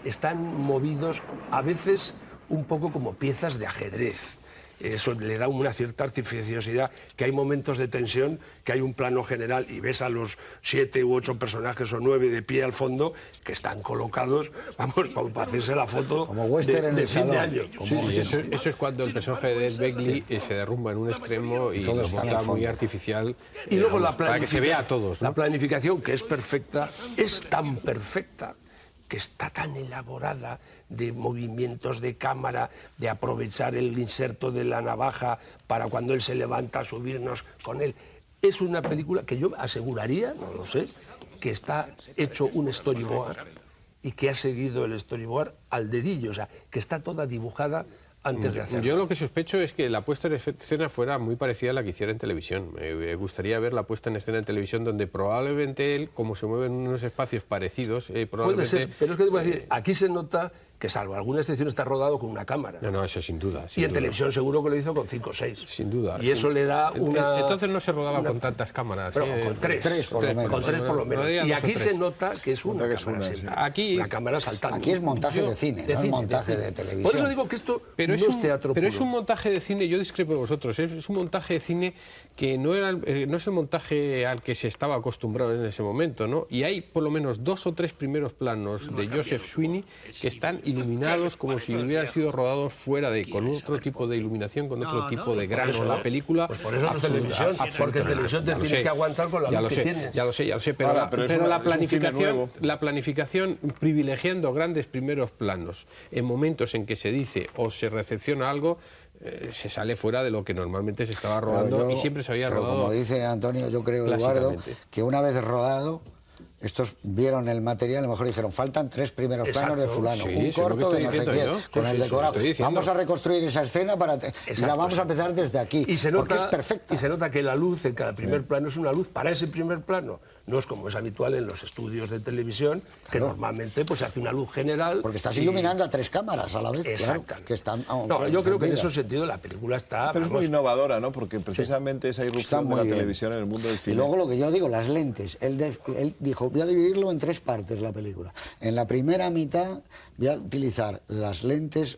están movidos a veces un poco como piezas de ajedrez. Eso le da una cierta artificiosidad, que hay momentos de tensión, que hay un plano general y ves a los 7 u 8 personajes o 9 de pie al fondo que están colocados, vamos, como para hacerse la foto como western en de el fin de salón. año. Sí, eso es cuando el personaje de Ed Begley se derrumba en un extremo y todo lo está en el monta muy fondo. artificial. Y luego para que se vea a todos, ¿no? La planificación, que es perfecta, es tan perfecta que está tan elaborada de movimientos de cámara, de aprovechar el inserto de la navaja para cuando él se levanta subirnos con él. Es una película que yo aseguraría, no lo sé, que está hecho un storyboard y que ha seguido el storyboard al dedillo, o sea, que está toda dibujada antes de hacerlo. Yo lo que sospecho es que la puesta en escena fuera muy parecida a la que hiciera en televisión. Me gustaría ver la puesta en escena en televisión donde probablemente él, como se mueve en unos espacios parecidos, probablemente... Puede ser, pero es que te voy a decir, aquí se nota que salvo alguna excepción está rodado con una cámara. No, eso sin duda. Y en televisión seguro que lo hizo con 5 o 6. Sin duda. Y eso le da una... Entonces no se rodaba con tantas cámaras. Pero con 3. Tres, por lo menos. Con 3 por lo menos. Rodea Y 2 o aquí 3. se nota que es una cámara. sí. siempre. Aquí- una cámara saltando. Aquí es montaje de cine, no es montaje de televisión. Por eso digo que esto Pero, no es teatro pero puro. es un montaje de cine, yo discrepo de vosotros, es un montaje de cine que no es el montaje al que se estaba acostumbrado en ese momento, ¿no? Y hay por lo menos 2 o 3 primeros planos de Joseph Sweeney que están iluminados como si hubieran sido rodados fuera con otro tipo de iluminación, con otro tipo de grano. La película... Pues por eso no es televisión, porque en televisión te Ya lo tienes sé, que aguantar con la ya luz lo que sé, tienes. Ya lo sé, pero, Ahora, pero es una- es un cine nuevo. la planificación privilegiando grandes primeros planos en momentos en que se dice o se recepciona algo, se sale fuera de lo que normalmente se estaba rodando Pero yo- y siempre se había pero rodado. como dice Antonio, yo creo, Eduardo, clásicamente. que una vez rodado, estos vieron el material, a lo mejor dijeron, faltan 3 primeros Exacto. planos de fulano, Sí, un sí, es lo que corto de estoy no sé diciendo quién, yo. con Sí, el sí, decorado. lo estoy diciendo. Vamos a reconstruir esa escena y la Exacto, vamos sí. a empezar desde aquí, Y se porque nota, es perfecta. y se nota que la luz en cada primer plano es una luz para ese primer plano. No es como es habitual en los estudios de televisión, que normalmente pues, se hace una luz general. Porque estás y- iluminando a 3 cámaras a la vez, claro, Exactamente. que están... No, yo creo que en encendidas. ese sentido la película está... Pero es vamos, muy innovadora, ¿no? Porque precisamente esa Está irrupción de muy la bien. televisión en el mundo del Y cine... luego lo que yo digo, las lentes. Él dijo, voy a dividirlo en 3 partes la película. En la primera mitad voy a utilizar las lentes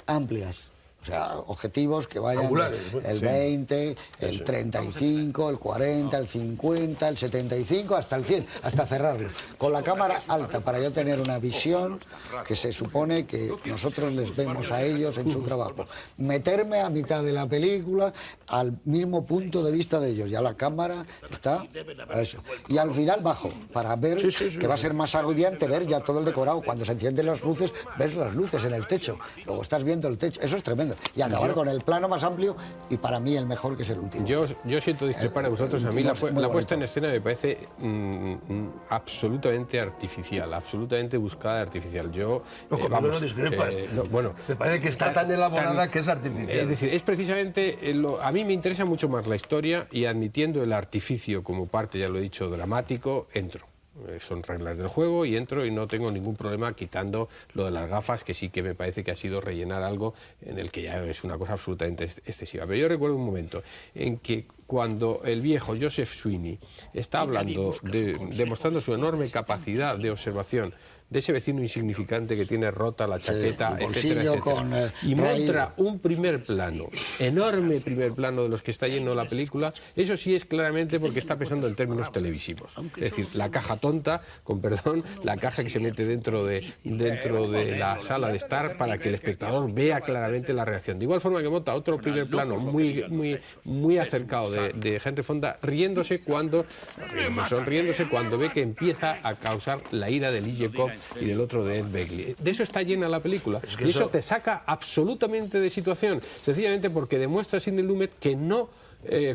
amplias. O sea, objetivos que vayan Angulares, el sí. 20, el 35, el 40, el 50, el 75, hasta el 100, hasta cerrarlo. Con la cámara alta, para yo tener una visión que se supone que nosotros les vemos a ellos en su trabajo. Meterme a mitad de la película al mismo punto de vista de ellos. Ya la cámara está a eso. Y al final bajo, para ver que va a ser más agobiante ver ya todo el decorado. Cuando se encienden las luces, ves las luces en el techo. Luego estás viendo el techo. Eso es tremendo. y acabar con el plano más amplio y para mí el mejor, que es el último. Yo siento discrepar de vosotros. A mí la puesta en escena me parece absolutamente artificial, absolutamente buscada y artificial. Yo, vamos, no discrepas. Bueno, me parece que está tan elaborada que es artificial. Es decir, es precisamente, a mí me interesa mucho más la historia, y admitiendo el artificio como parte, ya lo he dicho, dramático, entro. Son reglas del juego y entro y no tengo ningún problema quitando lo de las gafas, que sí que me parece que ha sido rellenar algo en el que ya es una cosa absolutamente excesiva. Pero yo recuerdo un momento en que cuando el viejo Joseph Sweeney está hablando, demostrando su enorme capacidad de observación de ese vecino insignificante que tiene rota la chaqueta, etcétera, etcétera, y muestra un primer plano, enorme primer plano de los que está lleno la película, eso sí es claramente porque está pensando en términos televisivos. Es decir, la caja tonta, con perdón, la caja que se mete dentro de la sala de estar para que el espectador vea claramente la reacción. De igual forma que monta otro primer plano muy acercado de Henry Fonda sonriéndose cuando ve que empieza a causar la ira de Lee Jacob y del otro de Ed Begley. De eso está llena la película. Y eso te saca absolutamente de situación, sencillamente porque demuestra Sidney Lumet que no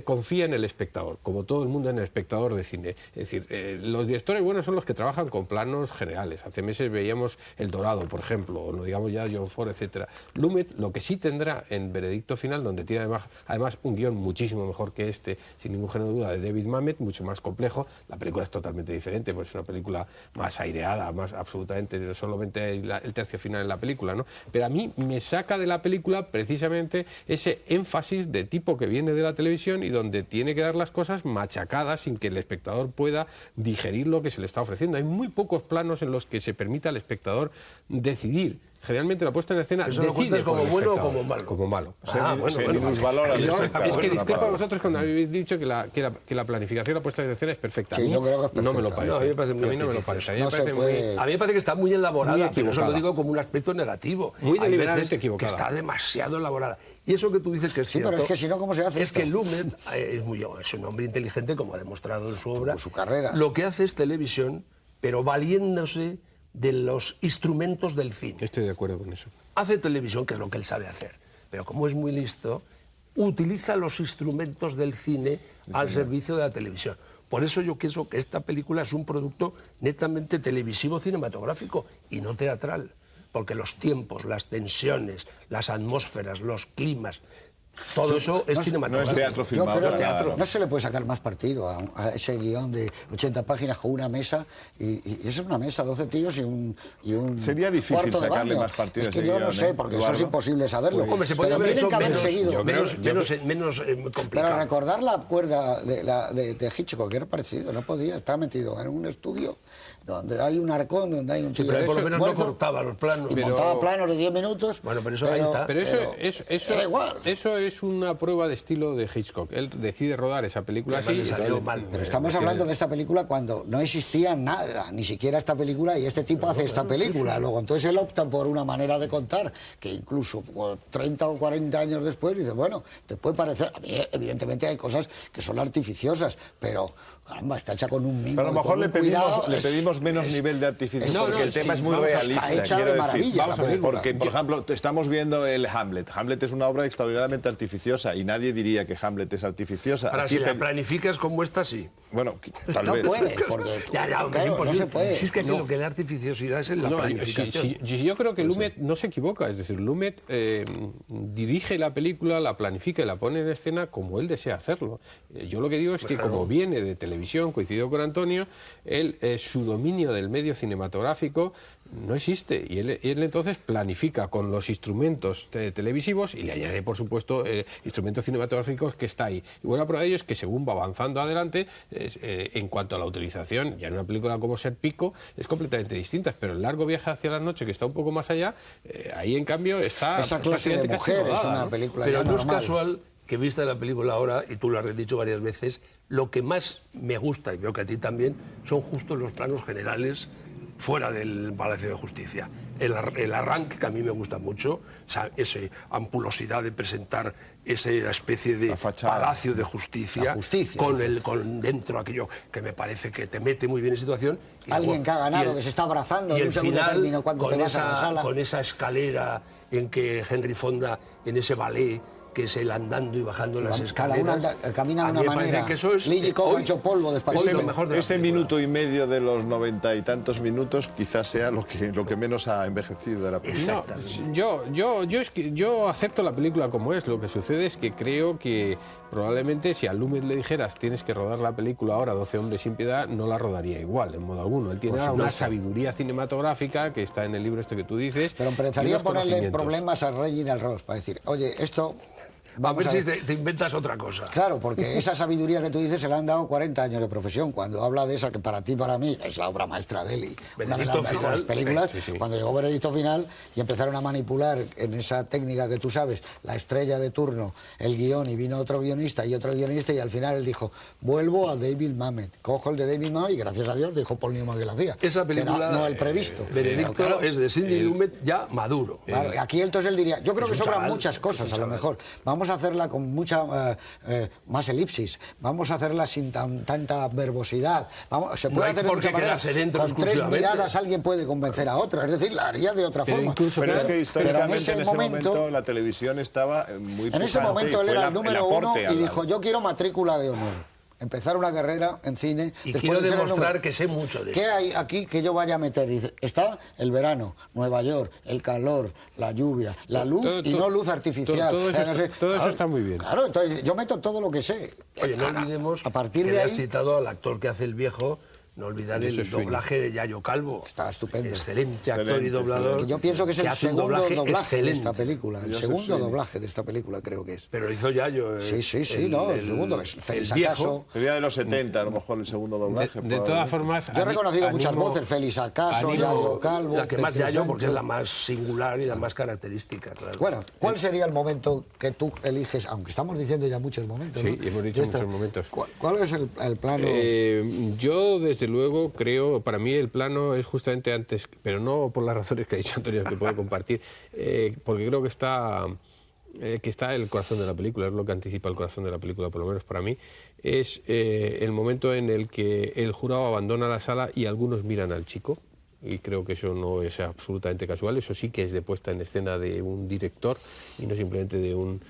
confía en el espectador, como todo el mundo en el espectador de cine. Es decir, los directores buenos son los que trabajan con planos generales. Hace meses veíamos El Dorado, por ejemplo, o no digamos ya John Ford, etc. Lumet lo que sí tendrá en Veredicto Final, donde tiene además un guión muchísimo mejor que este, sin ningún género de duda, de David Mamet, mucho más complejo. La película es totalmente diferente, pues es una película más aireada, más absolutamente, solamente el tercio final en la película, ¿no? Pero a mí me saca de la película precisamente ese énfasis de tipo que viene de la televisión y donde tiene que dar las cosas machacadas sin que el espectador pueda digerir lo que se le está ofreciendo. Hay muy pocos planos en los que se permita al espectador decidir. Generalmente la puesta en escena ¿eso lo cuentas como bueno o como malo? Como malo. Es que discrepo a vosotros cuando habéis dicho que la planificación, la puesta en escena es perfecta. Sí, yo creo que es perfecta. No me lo parece. No, a mí me parece muy no me lo parece. A mí me parece que está muy elaborada, muy pero eso equivocada. lo digo como un aspecto negativo. Muy Hay deliberadamente veces equivocada. que está demasiado elaborada. Y eso que tú dices que es cierto. Pero es que si no, ¿cómo se hace Es esto? que Lumet es un hombre inteligente, como ha demostrado en su obra. Con su carrera. Lo que hace es televisión, pero valiéndose de los instrumentos del cine. Estoy de acuerdo con eso. Hace televisión, que es lo que él sabe hacer, pero como es muy listo, utiliza los instrumentos del cine al servicio de la televisión. Por eso yo pienso que esta película es un producto netamente televisivo cinematográfico y no teatral, porque los tiempos, las tensiones, las atmósferas, los climas, todo eso es cinematográfico. No es teatro filmado. Yo creo que claro. no se le puede sacar más partido a ese guión de 80 páginas con una mesa, y eso es una mesa, 12 tíos y un Sería difícil cuarto de sacarle baño. más partido Es a que ese yo no guión, sé, porque eso es Eduardo. imposible saberlo. Hombre, se podría pero haber tienen hecho que haber seguido. menos complicado. Pero recordar la cuerda de Hitchcock, que era parecido, no podía, estaba metido en un estudio donde hay un arcón, donde hay un tío Pero por lo menos muerto, no cortaba los planos. y montaba planos de 10 minutos. Bueno, pero eso ahí está. Pero era igual. Eso es una prueba de estilo de Hitchcock. Él decide rodar esa película así. Le salió mal. Pero estamos hablando de esta película cuando no existía nada, ni siquiera esta película, y este tipo hace esta película. Luego, entonces él opta por una manera de contar que incluso 30 o 40 años después dice, bueno, te puede parecer, a mí evidentemente hay cosas que son artificiosas, pero caramba, está hecha con un mimo. Pero a lo mejor le cuidado, pedimos menos nivel de artificio, no, porque el tema es muy vamos, realista. está hecha quiero de decir. maravilla Vamos la a ver, película. porque, por ejemplo, estamos viendo el Hamlet. Hamlet es una obra extraordinariamente artificiosa y nadie diría que Hamlet es artificiosa. Ahora, Aquí si la planificas como esta, sí. Bueno, tal no vez. puede, porque Ya, hombre, claro, es imposible. no se puede. Si es que aquí lo que da artificiosidad es en la planificación. Yo creo que Lumet no se equivoca, es decir, Lumet dirige la película, la planifica y la pone en escena como él desea hacerlo. Yo lo que digo es que como viene de televisión, coincidió con Antonio, su dominio del medio cinematográfico no existe, y él entonces planifica con los instrumentos televisivos y le añade, por supuesto, instrumentos cinematográficos que está ahí. Y buena prueba de ello es que según va avanzando adelante, en cuanto a la utilización, ya en una película como Ser Pico, es completamente distinta, pero el Largo Viaje hacia la Noche, que está un poco más allá, ahí en cambio está... Esa clase de prácticamente casi mujer es rodada, una ¿no? película Pero ya no es normal. casual que vista la película ahora, y tú lo has dicho varias veces, lo que más me gusta, y veo que a ti también, son justo los planos generales fuera del Palacio de Justicia. El arranque, que a mí me gusta mucho, esa ampulosidad de presentar esa especie de Palacio de Justicia, con dentro aquello que me parece que te mete muy bien en situación. Alguien que ha ganado, que se está abrazando en un segundo término cuando te vas a la sala. Con esa escalera en que Henry Fonda, en ese ballet, que es el andando y bajando las escaleras. Cada uno camina de una manera. Lily Cole ha hecho polvo despacito. Ese minuto y medio de los 90 y tantos minutos quizás sea lo que menos ha envejecido de la película. No, yo acepto la película como es. Lo que sucede es que creo que probablemente si a Lumet le dijeras tienes que rodar la película ahora 12 hombres sin piedad, no la rodaría igual, en modo alguno. Él tiene una sabiduría cinematográfica que está en el libro este que tú dices. Pero empezaría a ponerle problemas a Reginald Ross para decir, oye, esto... Vamos a ver si te inventas otra cosa. Claro, porque esa sabiduría que tú dices se le han dado 40 años de profesión. Cuando habla de esa, que para ti, para mí, es la obra maestra de él y una de las mejores películas, cuando llegó Veredicto Final y empezaron a manipular en esa técnica que tú sabes, la estrella de turno, el guión, y vino otro guionista y al final él dijo, vuelvo a David Mamet, cojo el de David Mamet y gracias a Dios dijo Paul Newman que la hacía. Esa película, no el previsto. Veredicto, claro, es de Sidney Lumet ya maduro. Claro, aquí entonces él diría, yo creo que sobran muchas cosas a lo mejor. Vamos a hacerla con mucha más elipsis, vamos a hacerla sin tanta verbosidad, se puede hacer de muchas maneras. Con 3 miradas alguien puede convencer a otro, es decir, la haría de otra forma. Pero es que históricamente en ese momento la televisión estaba muy pujante. En ese momento él era el número 1 y dijo, yo quiero matrícula de honor. Empezar una carrera en cine. Y quiero demostrar que sé mucho de eso. ¿Qué hay aquí que yo vaya a meter? Dice, está el verano, Nueva York, el calor, la lluvia, la luz y no luz artificial. Todo eso está muy bien. Claro, entonces yo meto todo lo que sé. Oye, no olvidemos a partir que de le ahí, has citado al actor que hace el viejo. No olvidar el doblaje de Yayo Calvo. Está estupendo. Excelente actor y doblador. Que yo pienso que es el segundo doblaje de esta película. El segundo Sweeney. doblaje de esta película creo que es. Pero lo hizo Yayo. Sí, el segundo. Es Félix Acaso. Sería de los 70, a lo mejor el segundo doblaje. De todas formas... Yo he reconocido muchas voces, Félix Acaso, Yayo Calvo... La que más Yayo porque es la más singular y la más característica, claro. Bueno, ¿cuál sería el momento que tú eliges? Aunque estamos diciendo ya muchos momentos, Sí, ¿no? hemos dicho muchos momentos. ¿Cuál es el plano? Yo, desde luego, creo... Para mí el plano es justamente antes, pero no por las razones que ha dicho Antonio, que puedo compartir, porque creo que está el corazón de la película, es lo que anticipa el corazón de la película, por lo menos para mí, es el momento en el que el jurado abandona la sala y algunos miran al chico, y creo que eso no es absolutamente casual, eso sí que es de puesta en escena de un director y no simplemente de un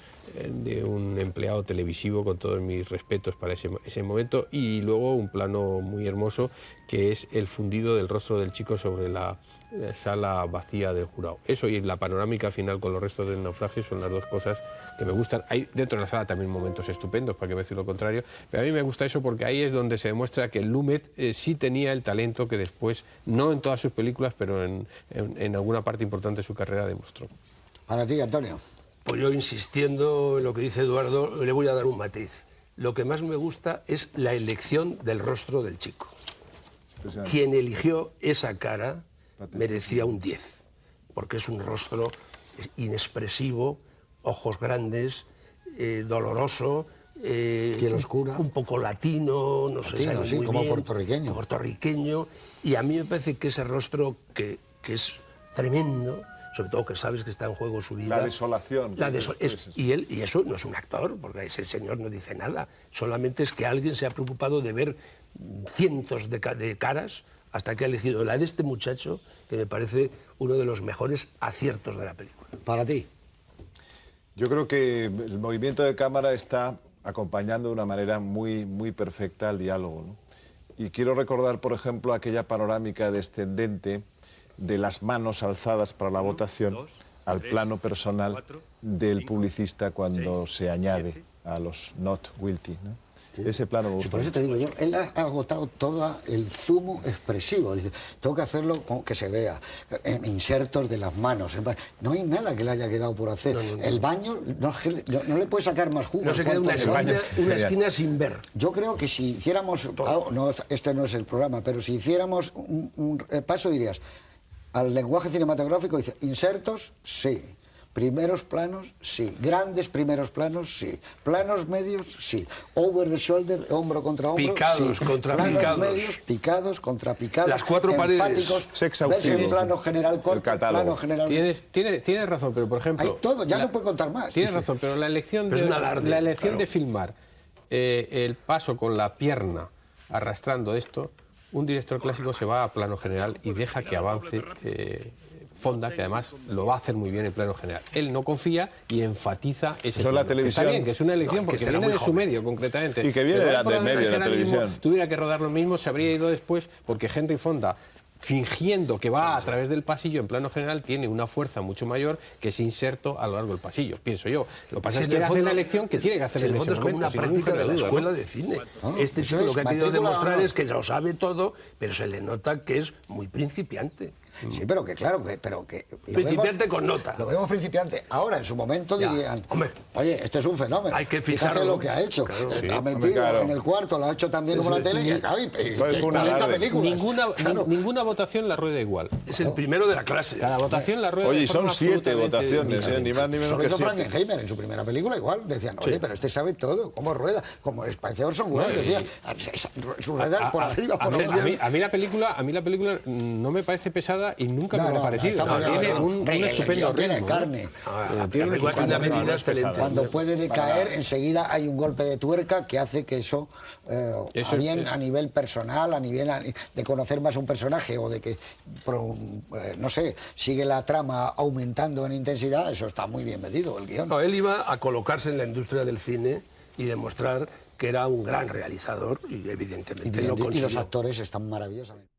empleado televisivo, con todos mis respetos para ese momento, y luego un plano muy hermoso que es el fundido del rostro del chico sobre la sala vacía del jurado. Eso y la panorámica final con los restos del naufragio son las dos cosas que me gustan. Hay dentro de la sala también momentos estupendos, para que me decir lo contrario, pero a mí me gusta eso porque ahí es donde se demuestra que Lumet sí tenía el talento que después, no en todas sus películas, pero en alguna parte importante de su carrera demostró. Para ti, Antonio. Pues yo, insistiendo en lo que dice Eduardo, le voy a dar un matiz. Lo que más me gusta es la elección del rostro del chico. Quien eligió esa cara merecía un 10, porque es un rostro inexpresivo, ojos grandes, doloroso, piel oscura, un poco latino, no sé, sabe sí, muy como bien, puertorriqueño. Y a mí me parece que ese rostro que es tremendo, sobre todo que sabes que está en juego su vida. La desolación. Y eso no es un actor, porque ese señor no dice nada. Solamente es que alguien se ha preocupado de ver cientos de caras hasta que ha elegido la de este muchacho, que me parece uno de los mejores aciertos de la película. Para ti. Yo creo que el movimiento de cámara está acompañando de una manera muy, muy perfecta el diálogo, ¿no? Y quiero recordar, por ejemplo, aquella panorámica descendente de las manos alzadas para la votación al plano personal del publicista cuando se añade a los not guilty, ¿no? Ese plano me gusta. Por eso te digo yo, él ha agotado todo el zumo expresivo. Dice, tengo que hacerlo con que se vea, en insertos de las manos. No hay nada que le haya quedado por hacer. El baño, no le puede sacar más jugo. No se queda una esquina sin ver. Yo creo que si hiciéramos, este no es el programa, pero si hiciéramos un paso dirías, al lenguaje cinematográfico dice, insertos, sí. Primeros planos, sí. Grandes primeros planos, sí. Planos medios, sí. Over the shoulder, hombro contra hombro, Picados sí. contra planos picados. medios, picados contra picados. Las cuatro paredes. enfáticos, Es exhaustivo. verse en plano general corto, catálogo. plano general... Tienes razón, pero por ejemplo... Hay todo, ya no puede contar más. Tienes Dice. razón, pero la elección Pero es un alarde, claro. de filmar el paso con la pierna arrastrando esto, un director clásico se va a plano general y deja que avance Fonda, que además lo va a hacer muy bien en plano general. Él no confía y enfatiza ese Eso es la plano. televisión. Está bien, que es una elección No, que porque este era viene muy de su joven. medio, concretamente. Y que viene Pero de él, por del medio de si la ahora mismo televisión. tuviera que rodar lo mismo, se habría ido después porque Henry Fonda, fingiendo que va a través del pasillo en plano general, tiene una fuerza mucho mayor que ese inserto a lo largo del pasillo, pienso yo. Lo que pasa es que él hace la elección que tiene que hacer en en el ese fondo es como momento, una sin ningún práctica de la género de duda, escuela ¿no? de cine. Ah, Este eso chico lo es, que ha querido matrícula demostrar o no. es que lo sabe todo, pero se le nota que es muy principiante. Sí, pero que claro, pero que... lo Principiante vemos- con nota. Lo vemos principiante. Ahora, en su momento Ya, dirían, hombre. oye, esto es un fenómeno. Hay que Fíjate ficharlo. lo que ha hecho. Claro, Ha metido claro. en el cuarto, lo ha hecho también como la tele y acaba y Pues fue un 40 alarde. películas. Claro. Ninguna votación la rueda igual. Es el primero de la clase. Cada votación la rueda Oye, de y son forma 7 absolutamente votaciones, diferente. ni más ni menos Eso lo que hizo 7. Frankenheimer en su primera película, igual. Decían, oye, pero este sabe todo, cómo rueda, como parece Orson Welles, decía, su rueda por arriba, por abajo. A mí la película no me parece pesada y nunca me No, lo ha no, parecido. está O sea, muy bien, tiene no. un Hombre, el estupendo guión tiene ritmo, carne. La Tiene película tiene una medida no es pesada. excelente. Cuando puede decaer, enseguida hay un golpe de tuerca que hace que eso, Eso bien a nivel personal, a nivel de conocer más un personaje o de que, no sé, sigue la trama aumentando en intensidad, eso está muy bien medido, el guión. No, él iba a colocarse en la industria del cine y demostrar que era un gran realizador y evidentemente lo Y los consiguió. actores están maravillosamente.